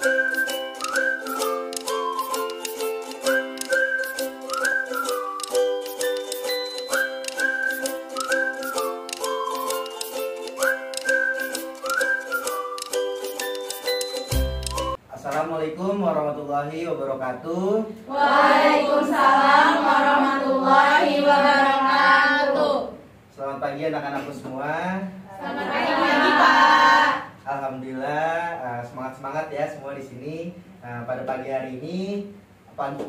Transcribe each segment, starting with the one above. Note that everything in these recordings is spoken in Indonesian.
Assalamualaikum warahmatullahi wabarakatuh. Waalaikumsalam warahmatullahi wabarakatuh. Selamat pagi anak-anakku semua. Selamat pagi, Pak. Alhamdulillah, semangat ya semua di sini. Pada pagi hari ini,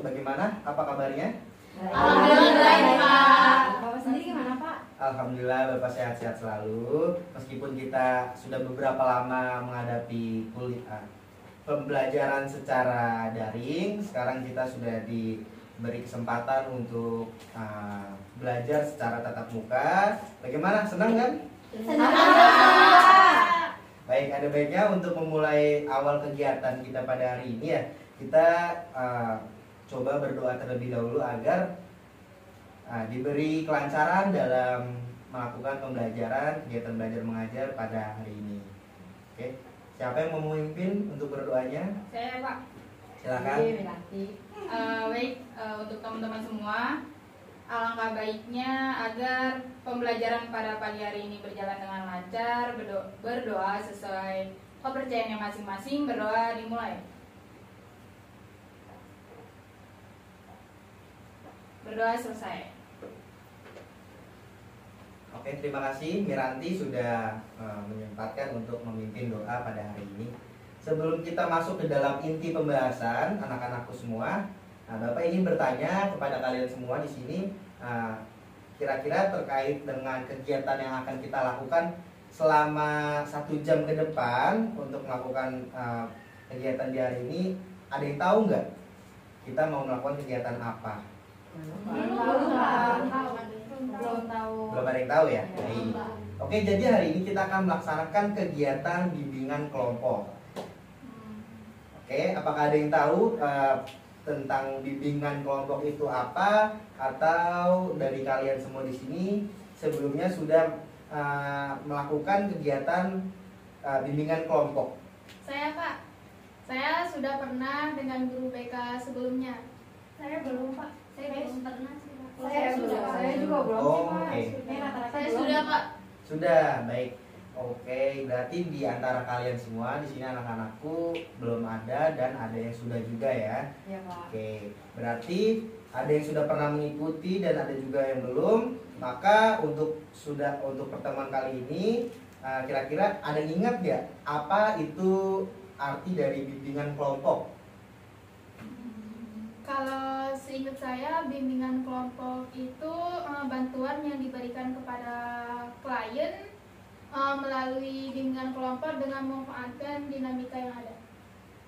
bagaimana? Apa kabarnya? Alhamdulillah, Pak. Bapak sendiri gimana, Pak? Alhamdulillah, Bapak sehat-sehat selalu. Meskipun kita sudah beberapa lama menghadapi pembelajaran secara daring, sekarang kita sudah diberi kesempatan untuk belajar secara tatap muka. Bagaimana? Senang kan? Senang, Pak. Baik, ada baiknya untuk memulai awal kegiatan kita pada hari ini ya, kita coba berdoa terlebih dahulu agar diberi kelancaran dalam melakukan pembelajaran, kegiatan belajar mengajar pada hari ini. Oke. Siapa yang mau memimpin untuk berdoanya? Saya, Pak. Silakan. Baik, untuk teman-teman semua, alangkah baiknya agar pembelajaran pada pagi hari ini berjalan dengan lancar, berdoa sesuai kepercayaannya masing-masing. Berdoa dimulai. Berdoa selesai. Oke, terima kasih Miranti sudah menyempatkan untuk memimpin doa pada hari ini. Sebelum kita masuk ke dalam inti pembahasan anak-anakku semua, Bapak ingin bertanya kepada kalian semua di sini, kira-kira terkait dengan kegiatan yang akan kita lakukan selama 1 jam ke depan untuk melakukan kegiatan di hari ini, ada yang tahu nggak kita mau melakukan kegiatan apa? Belum ada yang tahu ya? Baik. Oke, jadi hari ini kita akan melaksanakan kegiatan bimbingan kelompok. Oke, apakah ada yang tahu tentang bimbingan kelompok itu apa? Atau dari kalian semua di sini sebelumnya sudah melakukan kegiatan bimbingan kelompok? Saya, Pak. Saya sudah pernah dengan guru BK sebelumnya. Saya belum, Pak. Saya belum pernah sih, Pak. Saya sudah. Saya juga belum Oh, sih, Pak. oke. Saya sudah, Pak. Sudah, baik. Oke, berarti di antara kalian semua di sini anak-anakku belum ada dan ada yang sudah juga ya. Iya, Pak. Oke, berarti ada yang sudah pernah mengikuti dan ada juga yang belum. Maka untuk pertemuan kali ini, kira-kira ada yang ingat nggak apa itu arti dari bimbingan kelompok? Kalau seingat saya, bimbingan kelompok itu bantuan yang diberikan kepada klien melalui bimbingan kelompok dengan memanfaatkan dinamika yang ada.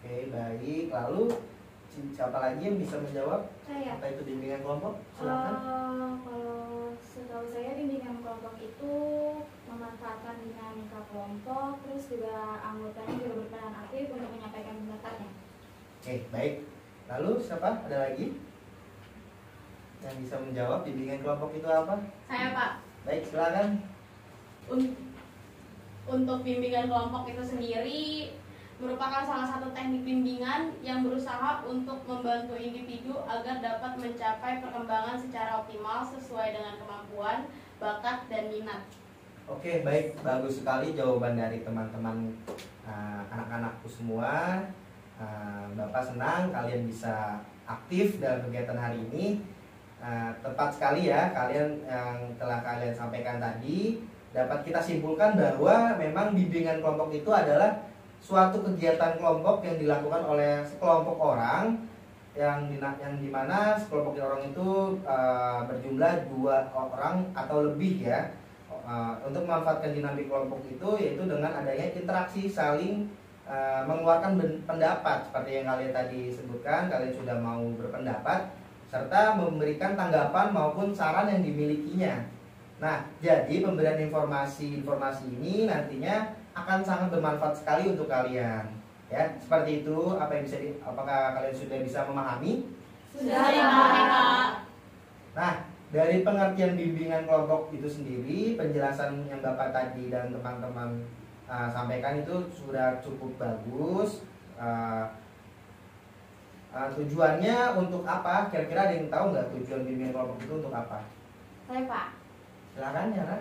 Oke, baik. Lalu siapa lagi yang bisa menjawab Saya. apa itu bimbingan kelompok? Silakan. Kalau setahu saya bimbingan kelompok itu memanfaatkan dinamika kelompok, terus juga anggotanya juga berperan aktif untuk menyampaikan pendapatnya. Oke, baik. Lalu siapa? Ada lagi yang bisa menjawab bimbingan kelompok itu apa? Saya, Pak. Baik, silakan. Untuk bimbingan kelompok itu sendiri merupakan salah satu teknik bimbingan yang berusaha untuk membantu individu agar dapat mencapai perkembangan secara optimal sesuai dengan kemampuan, bakat, dan minat. Oke, baik. Bagus sekali jawaban dari teman-teman anak-anakku semua. Bapak senang kalian bisa aktif dalam kegiatan hari ini. Tepat sekali ya, kalian yang telah kalian sampaikan tadi dapat kita simpulkan bahwa memang bimbingan kelompok itu adalah suatu kegiatan kelompok yang dilakukan oleh sekelompok orang yang dimana sekelompok orang itu berjumlah 2 orang atau lebih ya. Untuk memanfaatkan dinamik kelompok itu yaitu dengan adanya interaksi saling mengeluarkan pendapat seperti yang kalian tadi sebutkan, kalian sudah mau berpendapat serta memberikan tanggapan maupun saran yang dimilikinya. Nah, jadi pemberian informasi ini nantinya akan sangat bermanfaat sekali untuk kalian. Ya, seperti itu. Apakah kalian sudah bisa memahami? Sudah, Pak. Nah, dari pengertian bimbingan kelompok itu sendiri, penjelasan yang Bapak tadi dan teman-teman sampaikan itu sudah cukup bagus. Tujuannya untuk apa? Kira-kira ada yang tahu nggak tujuan bimbingan kelompok itu untuk apa? Saya Pak. Silakan ya, Ra.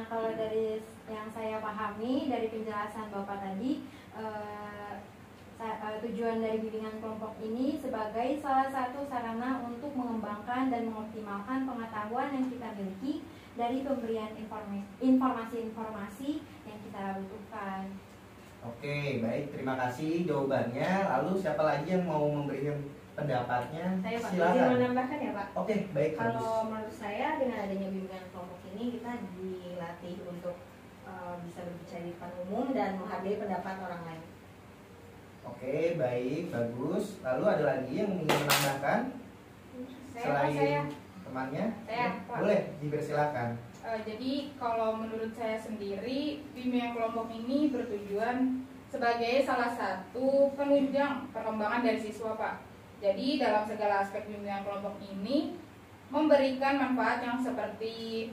Kalau dari yang saya pahami dari penjelasan Bapak tadi, tujuan dari bimbingan kelompok ini sebagai salah satu sarana untuk mengembangkan dan mengoptimalkan pengetahuan yang kita miliki dari pemberian informasi-informasi yang kita butuhkan. Oke, baik. Terima kasih jawabannya. Lalu siapa lagi yang mau memberikan pendapatnya? Saya Pak, Silakan. izin menambahkan ya Pak. Oke, baik. Kalau menurut saya dengan adanya bimbingan kelompok ini kita dilatih untuk bisa berbicara di depan umum dan menghargai pendapat orang lain. Oke, baik, bagus. Lalu ada lagi yang ingin menambahkan selain temannya? Saya, Pak. Boleh, dipersilakan. Jadi kalau menurut saya sendiri, bimbingan kelompok ini bertujuan sebagai salah satu penunjang perkembangan dari siswa, Pak. Jadi dalam segala aspek bimbingan kelompok ini memberikan manfaat yang seperti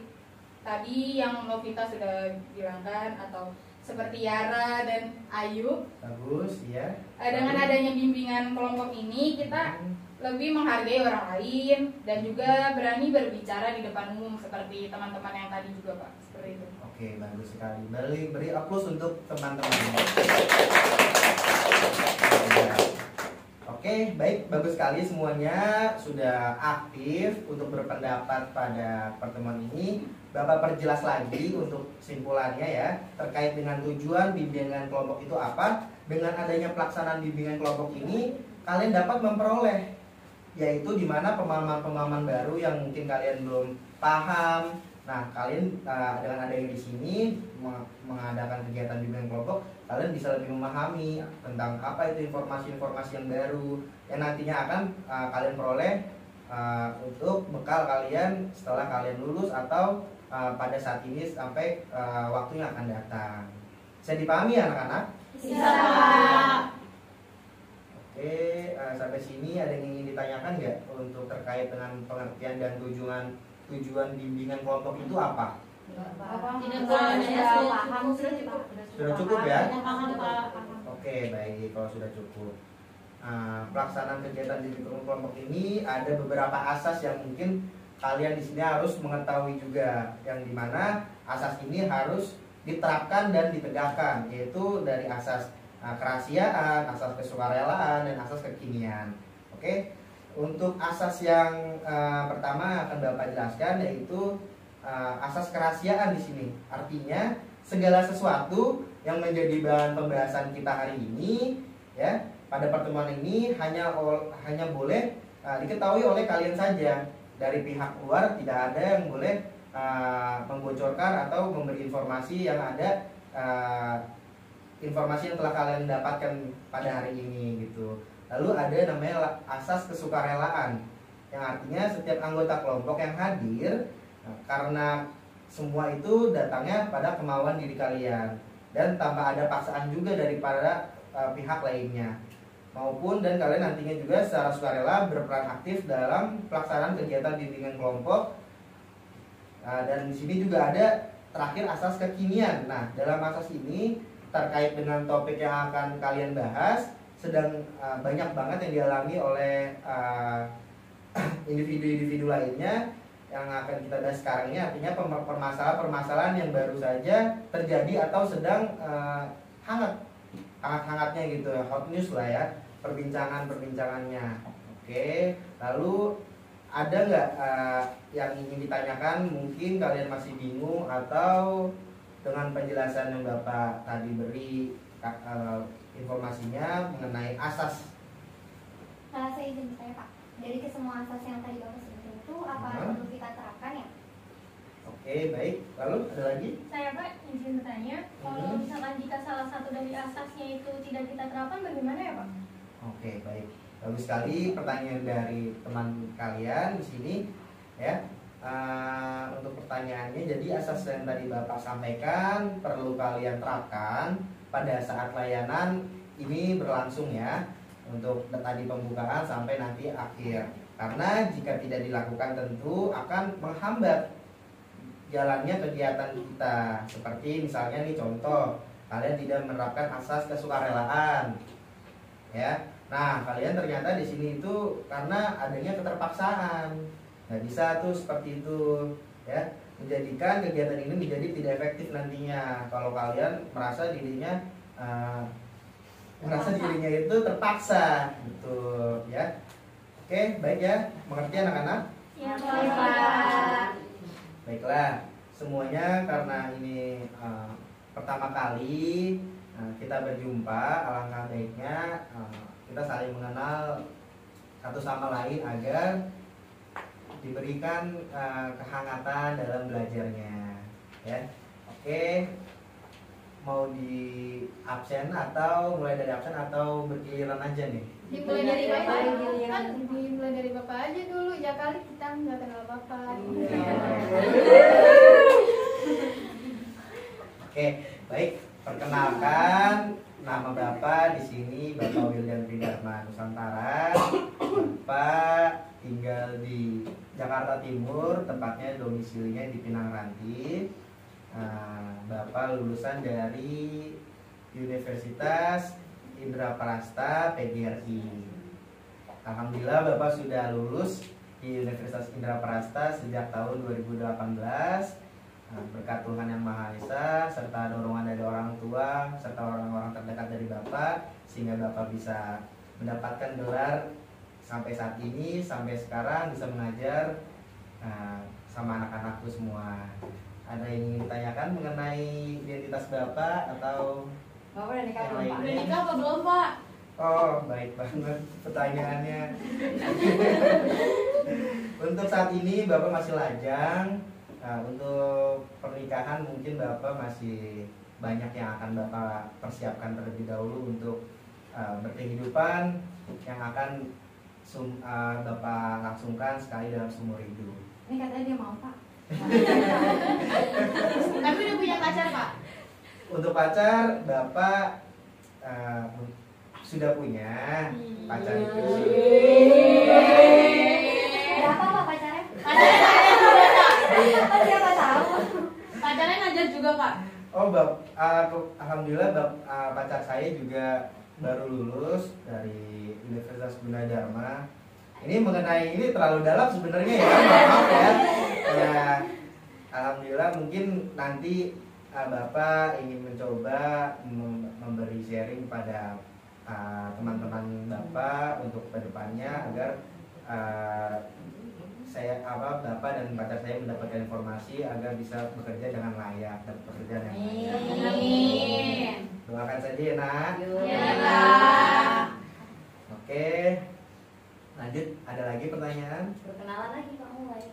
tadi yang Novita sudah bilangkan, atau seperti Yara dan Ayu. Bagus, ya. Dengan adanya bimbingan kelompok ini kita lebih menghargai orang lain dan juga berani berbicara di depan umum seperti teman-teman yang tadi juga, Pak. Seperti itu. Oke, bagus sekali. Beri aplaus untuk teman-teman. Oke, baik, bagus sekali semuanya sudah aktif untuk berpendapat pada pertemuan ini. Bapak perjelas lagi untuk simpulannya ya, terkait dengan tujuan bimbingan kelompok itu apa. Dengan adanya pelaksanaan bimbingan kelompok ini, kalian dapat memperoleh, yaitu dimana pemahaman-pemahaman baru yang mungkin kalian belum paham. Nah, kalian dengan adanya di sini mengadakan kegiatan bimbingan kelompok, kalian bisa lebih memahami tentang apa itu informasi-informasi yang baru yang nantinya akan kalian peroleh untuk bekal kalian setelah kalian lulus atau pada saat ini sampai waktunya akan datang. Bisa dipahami ya anak-anak? Bisa, Pak. Oke, sampai sini ada yang ingin ditanyakan nggak untuk terkait dengan pengertian dan tujuan bimbingan kelompok itu apa? Tidak paham, Sudah cukup ya? Paham, Pak. Oke, baik, kalau sudah cukup. Pelaksanaan kegiatan bimbingan kelompok ini ada beberapa asas yang mungkin kalian di sini harus mengetahui juga, yang dimana asas ini harus diterapkan dan ditegakkan, yaitu dari asas kerahasiaan, asas kesukarelaan, dan asas kekinian. Oke, untuk asas yang pertama akan Bapak jelaskan, yaitu asas kerahasiaan di sini. Artinya segala sesuatu yang menjadi bahan pembahasan kita hari ini, ya, pada pertemuan ini hanya boleh diketahui oleh kalian saja. Dari pihak luar tidak ada yang boleh membocorkan atau memberi informasi yang ada informasi yang telah kalian dapatkan pada hari ini gitu. Lalu ada namanya asas kesukarelaan, yang artinya setiap anggota kelompok yang hadir karena semua itu datangnya pada kemauan diri kalian dan tanpa ada paksaan juga daripada pihak lainnya, maupun dan kalian nantinya juga secara sukarela berperan aktif dalam pelaksanaan kegiatan bimbingan kelompok. Dan di sini juga ada terakhir asas kekinian. Nah, dalam asas ini terkait dengan topik yang akan kalian bahas, sedang banyak banget yang dialami oleh individu-individu lainnya yang akan kita bahas sekarang ini. Artinya permasalahan-permasalahan yang baru saja terjadi atau sedang hangat-hangatnya gitu, hot news lah ya, perbincangannya. Oke, lalu ada nggak yang ingin ditanyakan? Mungkin kalian masih bingung atau dengan penjelasan yang Bapak tadi beri informasinya mengenai asas. Saya izin saya Pak, dari kesemua asas yang tadi Bapak sebutkan itu apa perlu kita terapkan ya? Oke, baik. Lalu ada lagi? Saya Pak izin bertanya, kalau misalkan jika salah satu dari asasnya itu tidak kita terapkan, bagaimana ya Pak? Oke, baik. Bagus sekali pertanyaan dari teman kalian di sini, ya. Untuk pertanyaannya, jadi asas yang tadi Bapak sampaikan perlu kalian terapkan pada saat layanan ini berlangsung ya, untuk tadi pembukaan sampai nanti akhir. Karena jika tidak dilakukan tentu akan menghambat jalannya kegiatan kita. Seperti misalnya nih contoh, kalian tidak menerapkan asas kesukarelaan, ya. Nah, kalian ternyata di sini itu karena adanya keterpaksaan, nggak bisa tuh seperti itu, ya. Menjadikan kegiatan ini menjadi tidak efektif nantinya kalau kalian merasa dirinya itu terpaksa, gitu, ya. Oke, baik ya, mengerti anak-anak? Ya, Pak. Baiklah, semuanya karena ini pertama kali kita berjumpa, alangkah baiknya kita saling mengenal satu sama lain agar diberikan kehangatan dalam belajarnya, ya. Oke, mau di absen atau mulai dari absen atau bergiliran aja nih? Dimulai dari Bapak kan, dimulai dari Bapak aja dulu, ya kali kita nggak kenal Bapak. Oke, baik. Perkenalkan, nama Bapak di sini Bapak Wildan Tridharma Nusantara. Bapak tinggal di Jakarta Timur, tepatnya domisilinya di Pinang Ranti. Bapak lulusan dari Universitas Indraprasta PGRI. Alhamdulillah Bapak sudah lulus di Universitas Indraprasta sejak tahun 2018. Berkat Tuhan Yang Maha Esa serta dorongan dari orang tua serta orang-orang terdekat dari Bapak, sehingga Bapak bisa mendapatkan gelar sampai saat ini, sampai sekarang bisa mengajar sama anak-anakku semua. Ada yang ingin ditanyakan mengenai identitas Bapak atau Bapak udah nikah yang belum, Pak? lainnya? Udah nikah apa belum, Pak? Oh, baik banget pertanyaannya. Untuk saat ini Bapak masih lajang. Untuk pernikahan mungkin Bapak masih banyak yang akan Bapak persiapkan terlebih dahulu untuk berkehidupan yang akan Bapak langsungkan sekali dalam seumur hidup. Ini katanya dia mau, Pak. Tapi udah punya pacar, Pak? Untuk pacar Bapak sudah punya pacar itu sih. Berapa, Pak, pacarnya? Pacarnya ngajar juga, Pak? Siapa tahu? Pacarnya ngajar juga, Pak? Oh, alhamdulillah pacar saya juga baru lulus dari Universitas Gunadarma. Ini mengenai ini terlalu dalam sebenarnya ya, maaf ya. Ya, alhamdulillah mungkin nanti Bapak ingin mencoba memberi sharing pada teman-teman Bapak untuk kedepannya agar Bapak dan pacar saya mendapatkan informasi agar bisa bekerja dengan layak dan pekerjaan yang layak. Amin. Doakan saja ya, Nak. Ya, Pak. Oke, lanjut. Ada lagi pertanyaan? Perkenalan lagi Pak, mulai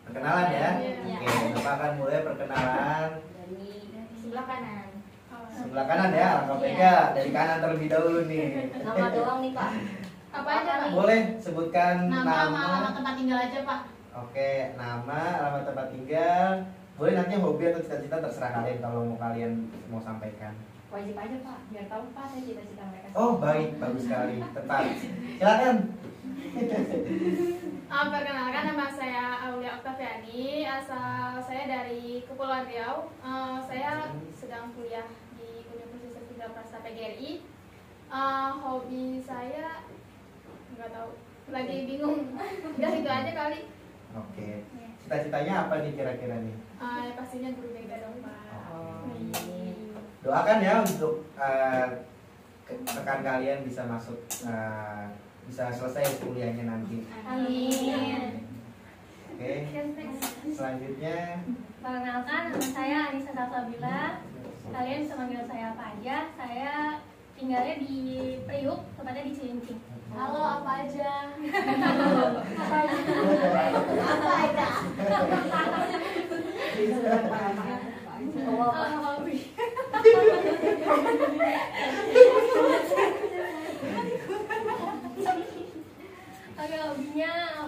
Perkenalan ya. Iya. Oke, Bapak akan mulai perkenalan dari sebelah kanan. sebelah kanan ya. Alangkah baiknya dari kanan terlebih dahulu nih. Nama doang nih Pak. Apa aja, Pak? Boleh sebutkan Nama sama alamat nama. tempat tinggal aja, Pak. Oke, nama, alamat tempat tinggal. Boleh nanti hobi atau cita-cita terserah kalian kalau mau kalian mau sampaikan. Wajib aja, Pak. Biar tahu, Pak, saya cita-cita mereka. Oh, baik, bagus sekali. Tepat. Silakan. Perkenalkan, nama saya Aulia Oktaviani, asal saya dari Kepulauan Riau. Saya sedang kuliah di Universitas Indraprasta PGRI. Hobi saya nggak tahu, lagi bingung. Udah itu aja kali. Oke. Cita-citanya apa nih kira-kira nih? Pastinya guru BK dong Pak. Doakan ya untuk rekan kalian bisa masuk bisa selesai kuliahnya nanti. Amin. Oke. Selanjutnya Perkenalkan, nama saya Anissa Salsabila. Kalian bisa manggil saya apa aja. Saya tinggalnya di Priuk, tepatnya di Cilincing. Halo, apa aja? Apa aja? Apa aja? Hobi. Oke,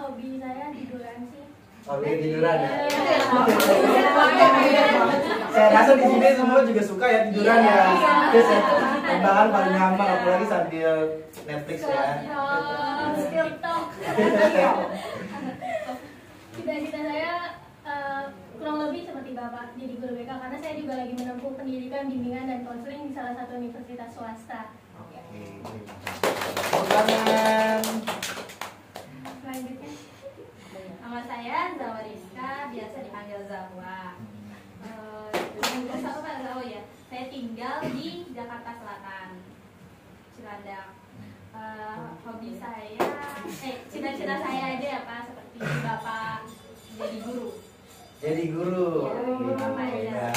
hobi saya tiduran sih. Oke, tiduran ya. Saya rasa di sini semua juga suka ya tiduran ya. Rebahan paling nyaman apalagi sambil Netflix ya. TikTok. Cita-cita saya kurang lebih seperti Bapak jadi guru BK, karena saya juga lagi menempuh pendidikan bimbingan dan konseling di salah satu universitas swasta. Oke. ada hobi saya, cita-cita saya aja ya Pak, seperti Bapak jadi guru. Jadi guru. Ya, Bapak aja.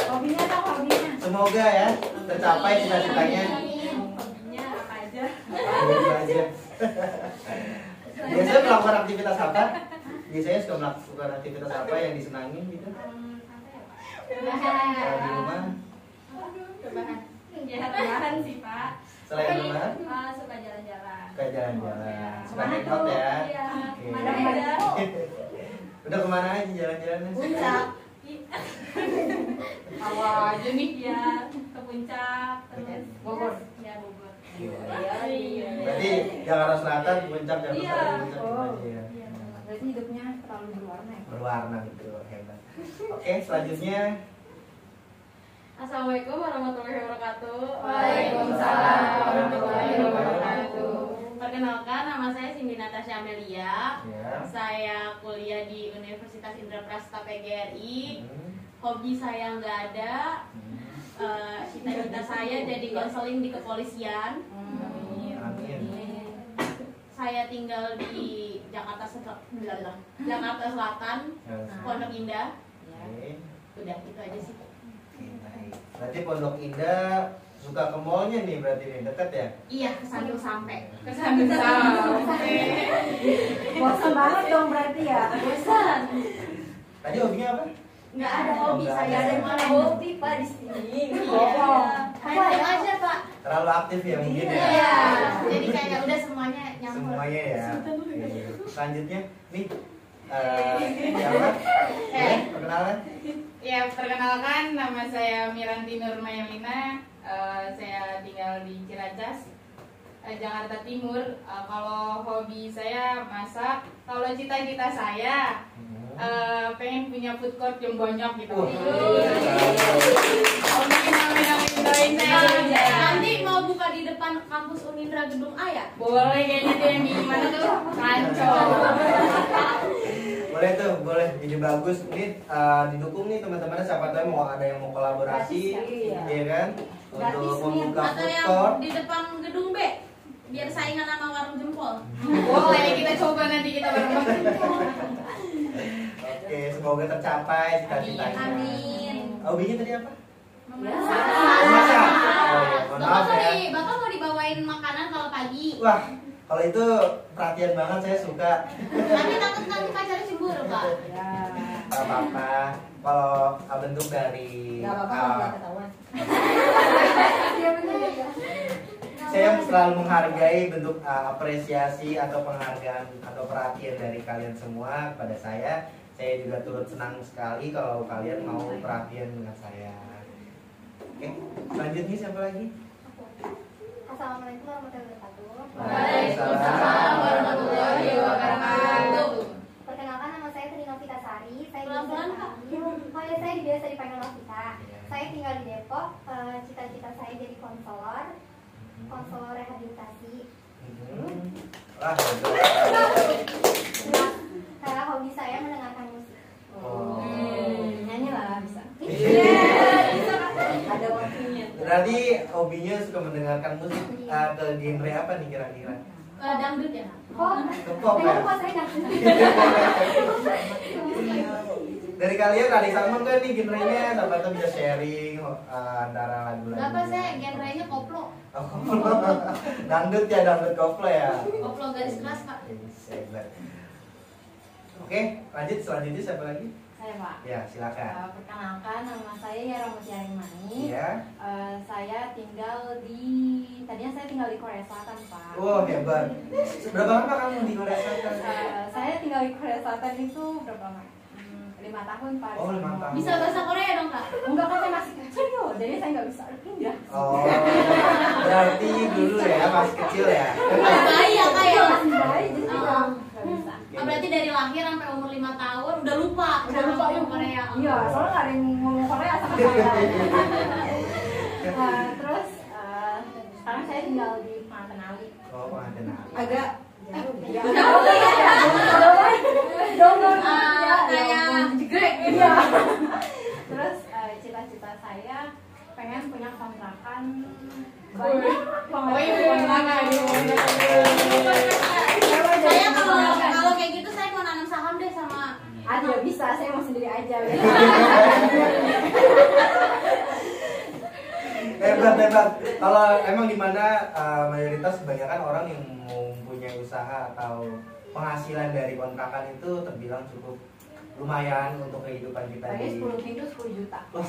Hobinya apa hobinya? Semoga ya tercapai cita-citanya. Hobinya apa aja? Gitu aja. Biasanya melakukan aktivitas apa? Biasanya suka melakukan aktivitas apa yang disenangi gitu? Apa ya Pak? Kalau di rumah, Rebahan. Ya, rebahan sih Pak. selain rumah, Suka jalan-jalan. suka jalan-jalan, suka Kemana hangout tuh? ya. Iya, Oke. kemana aja? Udah kemana aja jalan-jalannya? Puncak. Awal aja nih. Iya, ke puncak, terus Bogor. Ya, Bogor. Iya. Berarti Jakarta Selatan, Puncak, Jakarta Iya. Selatan, Puncak gitu Oh. aja ya. Iya, Berarti hidupnya terlalu berwarna ya? Berwarna gitu, hebat. Oke, selanjutnya Assalamualaikum warahmatullahi wabarakatuh. Waalaikumsalam warahmatullahi wabarakatuh. Perkenalkan, nama saya Cindy Natasha Amelia. ya. Saya kuliah di Universitas Indraprasta PGRI. Hmm. Hobi saya nggak ada. Cita-cita saya jadi konseling di kepolisian. Amin. Saya tinggal di Jakarta Selatan, Pondok Indah. Oke. Udah itu aja sih. Oke, baik. Berarti Pondok Indah suka ke mallnya nih berarti nih, dekat ya? Iya, kesandung sampai. Kesandung sampai. Bosan banget dong berarti ya? Bosan. Tadi hobinya apa? Nggak ada hobi, nggak saya ada. ada malah hobi Pak di sini. Oh. Main aja Pak. Terlalu aktif ya mungkin ya? Iya. Jadi kayak udah semuanya nyampur. Semuanya ya. Oke. Selanjutnya nih siapa? Perkenalan? Ya, perkenalkan nama saya Miranti Nurmayelina. Saya tinggal di Ciracas, Jakarta Timur. Kalau hobi saya masak. Kalau cita-cita saya pengen punya food court yang banyak gitu. Amin, amin, amin, doain saya. Nanti mau buka di depan kampus Unindra Gedung A ya? Boleh kayaknya tuh yang di mana tuh? Ranco. Boleh tuh, boleh. Ide bagus. Ini didukung nih teman-teman. Siapa tahu mau ada yang mau kolaborasi, ya kan? Untuk membuka Atau food yang court. di depan Gedung B? Biar saingan sama warung jempol. Boleh, kita coba nanti kita bareng-bareng. Oke, semoga tercapai cita-citanya. Amin. Hobinya tadi apa? Masak. Masak. Oh, ya. Mohon maaf ya. Bapak mau dibawain makanan kalau pagi. Wah, kalau itu perhatian banget, saya suka. Tapi takut nanti pacarnya cemburu Pak. Ya. Gak apa-apa. Kalau bentuk dari Gak apa-apa kalau nggak ketahuan. Iya benar ya. saya selalu menghargai bentuk apresiasi atau penghargaan atau perhatian dari kalian semua kepada saya. Saya juga turut senang sekali kalau kalian mau perhatian dengan saya. Oke, selanjutnya siapa lagi? Assalamualaikum warahmatullahi wabarakatuh. Waalaikumsalam warahmatullahi wabarakatuh. Perkenalkan, nama saya Tri Novita Sari. Saya Pelan-pelan, Kak. saya biasa dipanggil Novita. Saya tinggal di Depok. Cita-cita saya jadi konselor rehabilitasi. Wah, betul. Karena hobi saya mendengarkan musik. Oh. Nyanyi lah bisa. Ada waktunya. Berarti hobinya suka mendengarkan musik ke genre apa nih kira-kira? Dangdut ya? Oh, Ke pop ya? kenapa saya nggak Dari kalian ada yang sama nggak nih genrenya? Siapa tuh bisa sharing antara lagu-lagu? Berapa saya genrenya koplo. Oh, dangdut ya, dangdut koplo ya. Koplo garis keras Pak. Hebat. Oke, lanjut selanjutnya siapa lagi? Saya Pak. Ya, silakan. Perkenalkan, nama saya Yara Mutiara Mani. Iya. Saya tinggal di Korea Selatan Pak. Wow, hebat. Berapa lama kamu di Korea Selatan? Saya tinggal di Korea Selatan itu berapa lama? 5 tahun Pak. Oh, 5 tahun. Bisa bahasa Korea dong Kak? Enggak kan saya masih kecil yo, jadi saya nggak bisa pindah. Oh, berarti dulu ya masih kecil ya. Bayi ya Kak ya? Masih bayi, jadi Oh. nggak bisa. Oh, berarti dari lahir sampai umur 5 tahun udah lupa cara ngomong Korea. Iya, soalnya nggak ada yang ngomong Korea sama saya. Terus sekarang saya tinggal di Pangantenali. Oh, pengantin. Agak Donggol Kayak jegrek. Iya. Terus cita-cita saya pengen punya kontrakan banyak Oh iya, kontrakan Saya kalau kayak gitu saya mau nanam saham deh sama. Ada bisa, saya mau sendiri aja. Hebat. Kalau emang di mana mayoritas kebanyakan orang yang mempunyai usaha atau penghasilan dari kontrakan itu terbilang cukup lumayan untuk kehidupan kita Saya di 10 minggu 10 juta. Amin.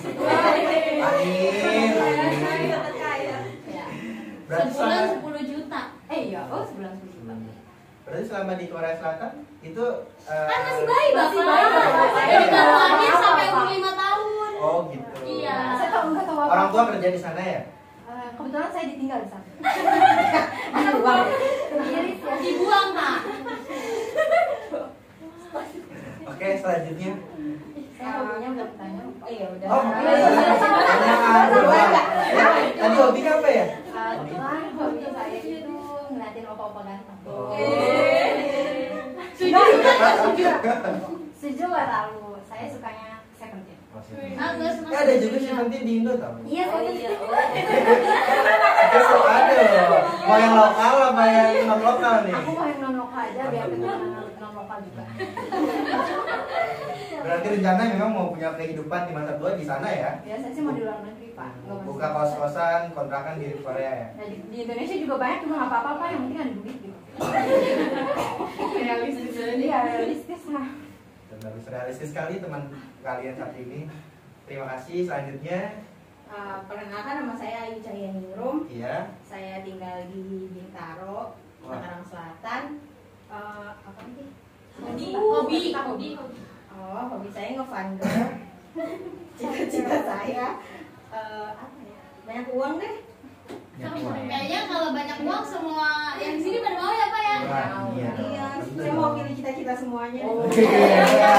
Ya. Berarti Sebulan selama, 10 juta. Iya, oh sebulan 10 juta. berarti selama di Korea Selatan itu Kan masih bayi Masih Bapak. bayi, Bapak. Saya udah hamil sampai umur 5 tahun. oh gitu. Iya. Saya tahu nggak tahu apa. Orang tua kerja di sana ya? Kebetulan saya ditinggal di sana. Dibuang, Pak. Oke, selanjutnya. Saya hobinya udah bertanya. Oh iya udah. Oh, tadi hobinya apa ya? Kebetulan hobi saya itu ngeliatin opa-opa ganteng. Oh. Setuju nggak terlalu. Saya sukanya Seventeen. Enggak senang. Ada juga Seventeen di Indo tau? Iya, Seventeen. Itu ada loh. Mau yang lokal apa yang non lokal nih? Aku mau yang non lokal aja biar kenal non lokal juga. Berarti rencana memang mau punya kehidupan di masa tua di sana ya? Biasanya sih mau di luar negeri, Pak. Nggak masuk. Buka kos-kosan, kontrakan di Korea ya? Nah, di Indonesia juga banyak, cuma nggak apa-apa, Pak. Yang penting ada duit gitu. Realistis aja. Iya, realistis lah. Terus realistis sekali teman kalian saat ini. Terima kasih. Selanjutnya, Perkenalkan, nama saya Ayu Cahyanningrum. iya. Saya tinggal di Bintaro, Tangerang Selatan. Apa nih? Hobi. Oh, hobi saya nge-funder. Cita-cita saya apa ya? Banyak uang deh. Kayaknya kalau banyak uang semua yang di sini pada mau ya, Pak ya? Wah, iya dong. Iya, Tentu saya dong. mau pilih cita-cita semuanya. Oh, deh. iya.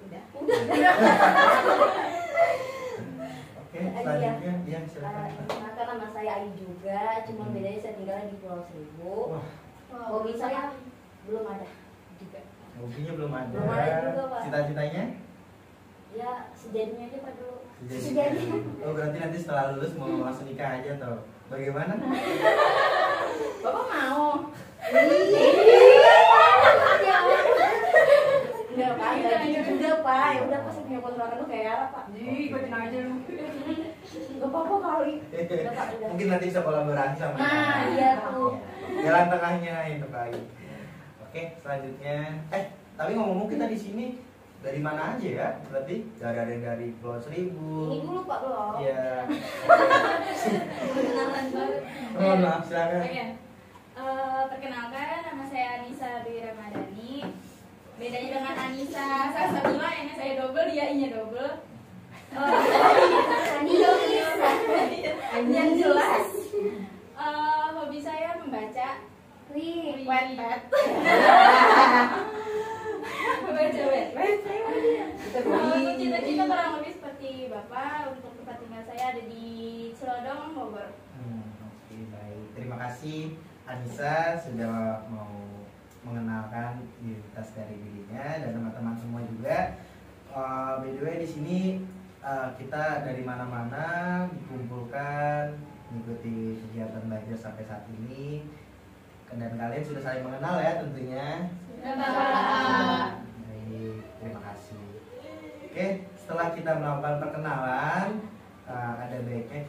Udah. Oke, selanjutnya, iya silakan. Maka nama saya Ayu juga, cuma bedanya saya tinggal di Pulau Seribu. Wah, Hobi saya belum ada juga. hobinya belum ada. Belum ada juga, Pak. Cita-citanya? Ya sejadinya aja Pak dulu. Sejadi. Oh, berarti nanti setelah lulus mau langsung nikah aja atau bagaimana? Bapak mau? Enggak, Pak. Enggak gitu juga, Pak. Ya udah, pas punya kontrakan tuh kayak apa, Pak? Ikutin aja lu. Enggak apa-apa kali. Udah, Pak, udah. Mungkin nanti bisa kolaborasi sama Nah, kita. iya tuh. Jalan tengahnya itu kali. Oke, selanjutnya. Tapi ngomong-ngomong kita di sini dari mana aja ya? Berarti ada yang dari Pulau Seribu. Ini dulu Pak belum. Iya. Kenalan baru. Oh, maaf, silakan. Oke. Perkenalkan, nama saya Anissa Dwi Ramadhani. Bedanya dengan Anissa Salsabila, ini saya double, dia I-nya double. Yang jelas. Hobi saya membaca. Wattpad. Membaca Wattpad. Cita-cita kurang lebih seperti Bapak. Untuk tempat tinggal saya ada di Celodong, Bogor. Oke, baik. Terima kasih Anissa sudah mau mengenalkan identitas dari dirinya dan teman-teman semua juga. By the way, di sini kita dari mana-mana dikumpulkan mengikuti kegiatan belajar sampai saat ini. Dan kalian sudah saling mengenal ya tentunya. Baik, terima kasih. Oke, setelah kita melakukan perkenalan, ada baiknya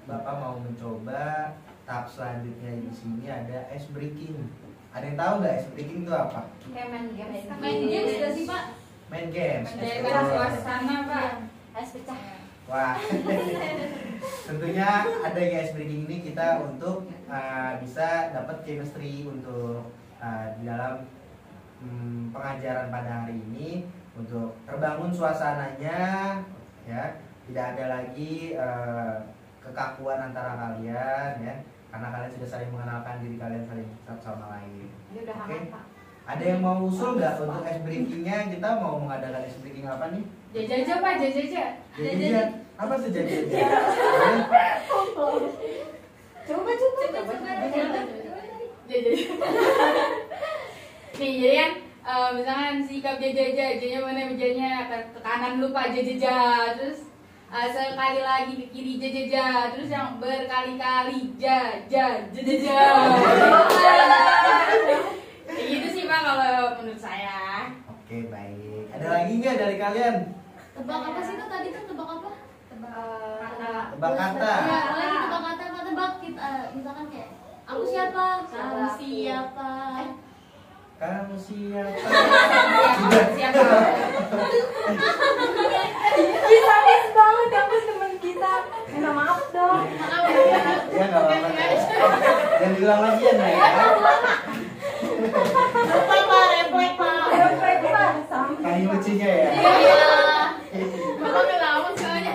Bapak mau mencoba tahap selanjutnya di sini ada ice breaking. Ada yang tahu nggak ice breaking itu apa? Kayak main games. Main games gak sih Pak? Main games. Menjadi suasana, Pak. Es pecah. Wah, tentunya adanya ice breaking ini kita untuk bisa dapat chemistry untuk di dalam pengajaran pada hari ini untuk terbangun suasananya, ya tidak ada lagi kekakuan antara kalian ya, karena kalian sudah saling mengenalkan diri kalian saling satu sama lain. Ini udah Oke. hangat, Pak. Ada yang mau usul nggak untuk ice breakingnya? Kita mau mengadakan ice breaking apa nih? Jajaja, Pak, jajaja. Jajan. Apa sih jajan? Coba. Jajaja. Nih, jadi kan misalkan sikap jajaja, janya mana janya ke kanan dulu Pak, jajaja. Terus sekali lagi ke kiri jajaja, terus yang berkali-kali jajaja. Gitu sih Pak kalau menurut saya. Oke, baik. Ada lagi nggak dari kalian? Tebak apa sih tuh tadi tuh, tebak apa? Tebak kata. Ya, lagi tebak kata, Pak, tebak kita misalkan kayak aku siapa? Kamu siapa? Kamu siapa? Siapa? Bisa miss banget ya Mas teman kita. Minta maaf dong. Ya nggak apa-apa. Jangan diulang lagi ya, Nay, ya. Lupa Pak, refleks Pak. Refleks Pak. Sampai. Kayu lucunya ya. Iya. Bapak udah lama soalnya.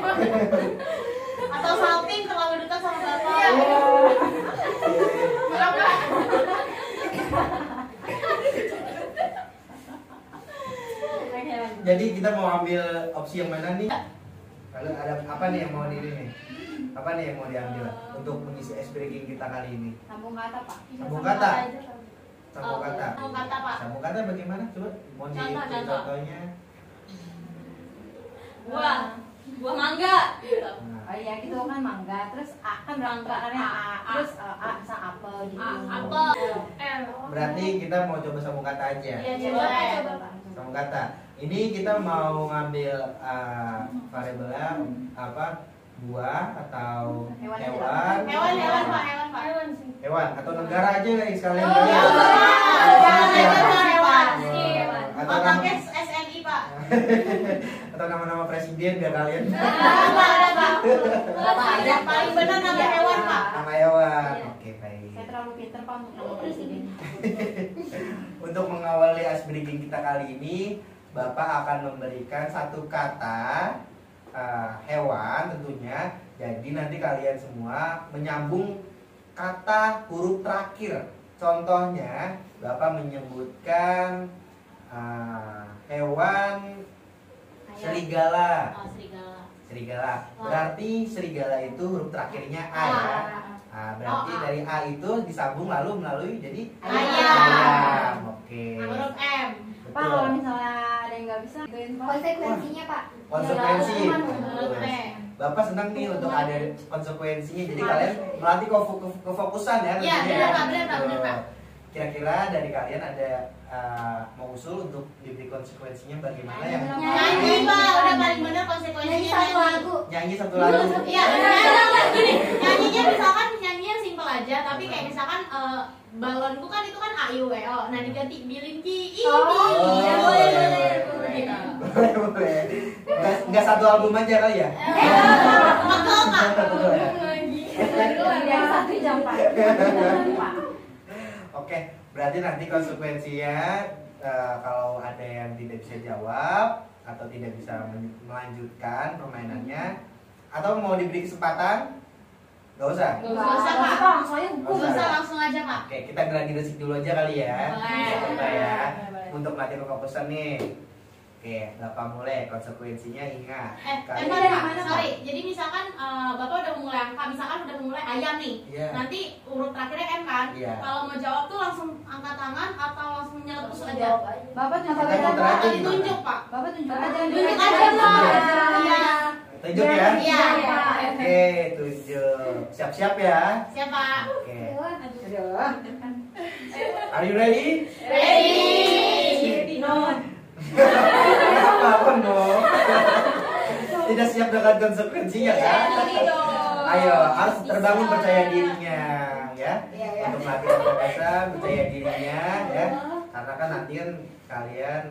Atau salting terlalu dekat sama Bapak. Bapak. Jadi kita mau ambil opsi yang mana nih? Lalu ada apa nih yang mau ini nih? Apa nih yang mau diambil untuk mengisi ice breaking kita kali ini? Sambung kata Pak. Sambung kata. Sambung kata. Sambung kata Pak. Sambung kata bagaimana? Coba mau di Contoh. contohnya. Buah mangga. Nah, Oh iya gitu kan mangga, terus A kan berangkatannya A, terus A bisa apel gitu. Apel. berarti kita mau coba sambung kata aja. Iya, coba. Sambung kata. Ini kita mau ngambil variabelnya apa? Buah atau Hewan. hewan? Hewan Pak. Hewan sih. Hewan atau negara aja guys sekalian. Oh, kalian. hewan. Atau nama, Otaknya SNI Pak. atau nama-nama presiden biar kalian. Bapak aja paling benar nama hewan Pak. Nama hewan. Oke, baik. Saya terlalu pinter Pak untuk nama presiden. Untuk mengawali ice breaking kita kali ini, Bapak akan memberikan satu kata hewan tentunya. Jadi nanti kalian semua menyambung kata huruf terakhir. Contohnya, Bapak menyebutkan hewan serigala. Oh, serigala. Serigala. Berarti serigala itu huruf terakhirnya A ya. Berarti dari A itu disambung lalu melalui jadi Ayam. Oke. Huruf M. Pak kalau misalnya ada yang nggak bisa, gituin Pak. Konsekuensinya Pak. Konsekuensi. Huruf T. Bapak senang nih untuk ada konsekuensinya. Jadi kalian melatih kefokusan ya. Iya, tentunya benar, Pak. Tuh. Kira-kira dari kalian ada mau usul untuk diberi konsekuensinya bagaimana ya? Nyanyi Pak, udah paling benar konsekuensinya Nyanyi satu lagu. Nyanyi satu lagu. Iya, gini, nyanyinya misalkan nyanyinya simpel aja, tapi kayak misalkan balonku kan itu kan A I U E O. Nah diganti bilinki ini. Ya, boleh. Boleh. Enggak satu album aja kali ya? Betul Pak. Betul ya? Yang 1 jam Pak. Jangan, Pak. Oke, berarti nanti konsekuensinya kalau ada yang tidak bisa jawab atau tidak bisa melanjutkan permainannya atau mau diberi kesempatan, nggak usah. Nggak usah Pak. Soalnya Nggak Nggak usah, langsung aja Pak. Oke, kita gladi resik dulu aja kali ya. Boleh. Coba ya, untuk melatih kefokusan nih. Oke, Bapak mulai konsekuensinya ingat. Kalian- Pak, sorry. Jadi misalkan Bapak udah mulai angka, misalkan udah mulai ayam nih. Iya. Nanti urut terakhirnya M kan? Iya. Kalau mau jawab tuh langsung angkat tangan atau langsung nyeletus aja? Jawab aja. Bapak tunjuk Kita aja muter Pak. aja. Ditunjuk Pak. Bapak tunjuk aja. Tunjuk aja Pak. Iya. Tunjuk ya. Iya. Oke, tunjuk. Siap-siap ya. Siapa? Oke. Aduh. Are you ready? Ready. Apa no? Tidak siap dengan konsekuensinya kan? Ayo, harus terbangun percaya dirinya ya. Untuk melatih kefokusan, percaya dirinya ya. Karena kan nanti kan kalian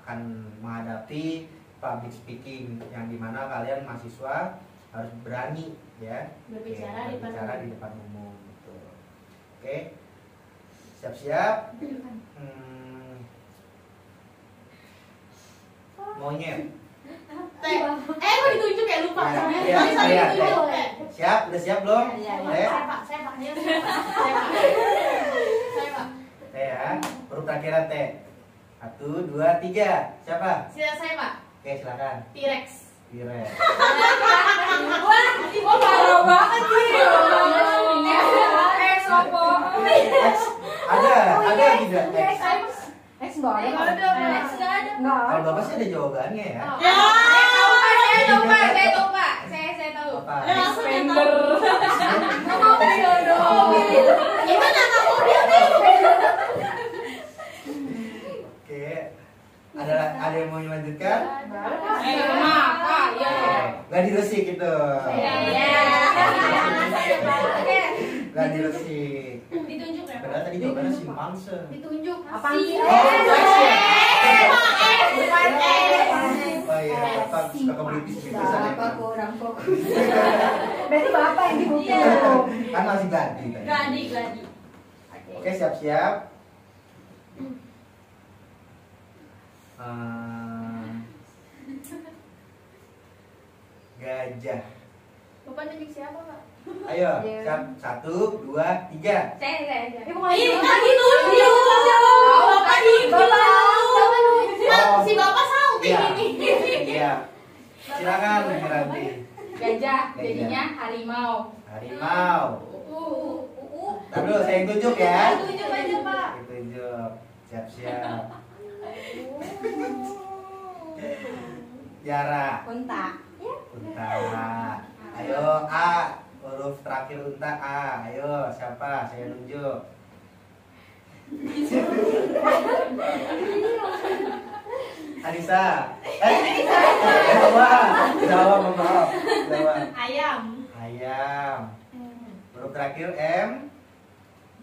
akan menghadapi public speaking yang dimana kalian mahasiswa harus berani ya Berbicara di depan berbicara di depan umum. Betul. Oke, siap-siap. Monyet. Mau ditunjuk ya lupa. Iya, Sorry, iya, ditunjuk. Siap? Udah siap belum? Iya, iya. Teh? Saya Pak. Saya Pak. Teh ya. Huruf terakhirnya Teh. 1, 2, 3. Siapa? Saya Pak. Oke, silakan. T-Rex. Direk. Wah, parah banget sih. Sopo. Ada tidak? X. X nggak ada. Nggak ada. Nggak Kalau ada. Bapak sih ada jawabannya ya. Ya. Saya tahu Pak. Saya tahu. Apa? Expander. Gimana nggak mobil nih? Oke. Ada yang mau dilanjutkan? Kenapa? Ya. Gladi resik itu. Iya. Gladi resik. Ditunjuk ya. Padahal tadi jawabannya simpanse. Ditunjuk. Apaan sih? Oh iya, Bapak suka ke British gitu Bapak kurang fokus. Berarti bapak yang dibuka. Iya. Kan masih gladi tadi. Gladi. Oke, siap-siap. Gajah. Bapak nunjuk siapa, Pak? Ayo, siap. 1, 2, 3. Saya. Ini lagi tunjuk. Bapak Oh, si bapak salah iya. ini. Iya. Silakan Miranti. Gajah jadinya harimau. Harimau. Tapi dulu saya yang tunjuk ya. Tunjuk aja Pak. Saya tunjuk. Siap-siap. Tiara. Unta. Unta. Ayo A. Huruf terakhir unta A. Ayo siapa? Saya nunjuk. Anissa. Jawa, maaf. Jawa. Ayam. Ayam. Huruf terakhir M.